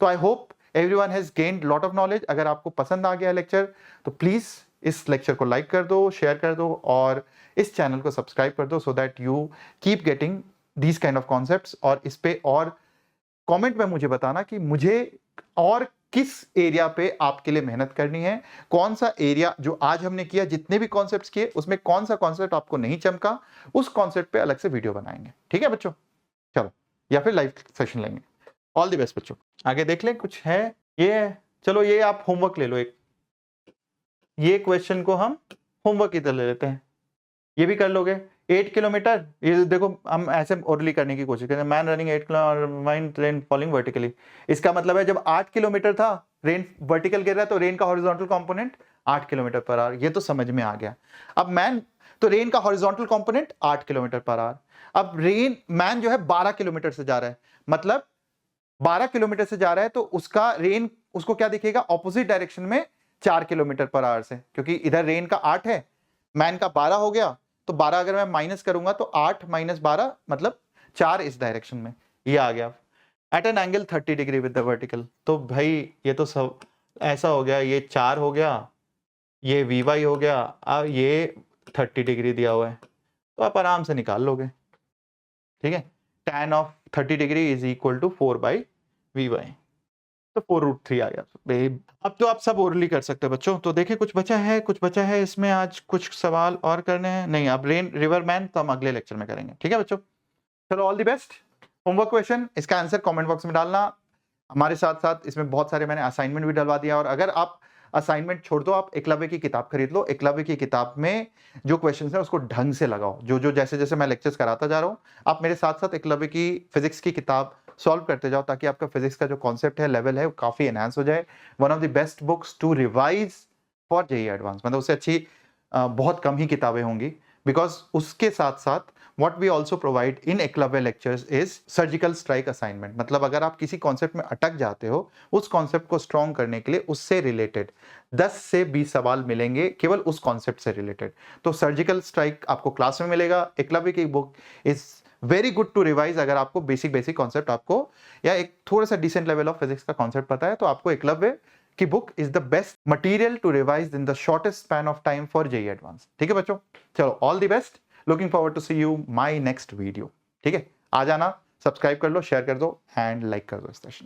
Speaker 1: तो I hope everyone has gained lot of knowledge. अगर आपको पसंद आ गया लेक्चर तो प्लीज इस लेक्चर को लाइक कर दो, शेयर कर दो और इस चैनल को सब्सक्राइब कर दो, so that you keep getting these kind of concepts. और इस पे और कमेंट में मुझे बताना कि मुझे और किस एरिया पे आपके लिए मेहनत करनी है, कौन सा एरिया जो आज हमने किया, जितने भी कॉन्सेप्ट्स किए उसमें कौन सा कॉन्सेप्ट आपको नहीं चमका, उस कॉन्सेप्ट पे अलग से वीडियो बनाएंगे, ठीक है बच्चों। चलो, या फिर लाइव सेशन लेंगे। ऑल द बेस्ट बच्चों। आगे देख लें कुछ है ये, चलो ये आप होमवर्क ले लो एक, ये क्वेश्चन को हम होमवर्क की तरह ले लेते हैं, ये भी कर लोगे। 8 किलोमीटर, ये देखो हम ऐसे ओरली करने की कोशिश करें, man running 8 kilometre, rain falling vertically. इसका मतलब है जब 8 किलोमीटर था, रेन वर्टिकल गिर रहा है, तो रेन का horizontal component 8 kilometre per hour, ये तो समझ में आ गया। अब मैन, तो रेन का horizontal component 8 kilometre per hour. अब रेन, मैन जो है 12 किलोमीटर से जा रहा है, मतलब 12 किलोमीटर से जा रहा है, तो उसका रेन उसको क्या दिखेगा, ऑपोजिट डायरेक्शन में 4 किलोमीटर पर आवर से, क्योंकि इधर रेन का 8 है, मैन का 12 हो गया, तो 12 अगर मैं माइनस करूंगा तो 8 माइनस 12 मतलब 4 इस डायरेक्शन में, ये आ गया। At an angle 30 degree with the vertical, तो भाई ये तो सब ऐसा हो गया, ये 4 हो गया, ये वी हो गया, अब ये 30 डिग्री दिया हुआ है, तो आप आराम से निकाल लोगे, ठीक है। tan of 30 degree is equal to 4/वी, तो 4√3 आ गया। अब तो आप सब ओरली कर सकते हो बच्चों। तो देखिए कुछ बचा है इसमें, आज कुछ सवाल और करने हैं, नहीं अब रेन रिवर मैन तो हम अगले लेक्चर में करेंगे, ठीक है बच्चों। चलो, all the best. Homework question, इसका आंसर कमेंट बॉक्स में डालना। हमारे साथ साथ इसमें बहुत सारे मैंने असाइनमेंट भी डलवा दिया, और अगर आप असाइनमेंट छोड़ दो, आप एकलव्य की किताब खरीद लो। एकलव्य की किताब में जो क्वेश्चन है उसको ढंग से लगाओ, जो जैसे जैसे मैं लेक्चर्स कराता जा रहा हूँ, आप मेरे साथ साथ एकलव्य की फिजिक्स की किताब सॉल्व करते जाओ, ताकि आपका फिजिक्स का जो कॉन्सेप्ट है, लेवल है, वो काफी एनहांस हो जाए। One of the best books to revise for JEE advance, मतलब उससे अच्छी बहुत कम ही किताबें होंगी, बिकॉज उसके साथ साथ what we also provide in Eklavya lectures is surgical strike assignment। मतलब अगर आप किसी कॉन्सेप्ट में अटक जाते हो, उस कॉन्सेप्ट को स्ट्रॉन्ग करने के लिए उससे रिलेटेड 10 से 20 सवाल मिलेंगे केवल उस कॉन्सेप्ट से रिलेटेड। तो सर्जिकल स्ट्राइक आपको क्लास में मिलेगा। एकलव्य की book is very good to revise. अगर आपको बेसिक कॉन्सेप्ट आपको, या एक थोड़ा सा डिसेंट लेवल ऑफ फिजिक्स का कॉन्सेप्ट पता है, तो आपको एकलव्य की book is the best material to revise in the shortest span of time for JEE advance, ठीक है बच्चों। चलो, all the best, looking forward to see you my next video, ठीक है। आ जाना, सब्सक्राइब कर लो, शेयर कर दो एंड लाइक कर दो इस सेशन को।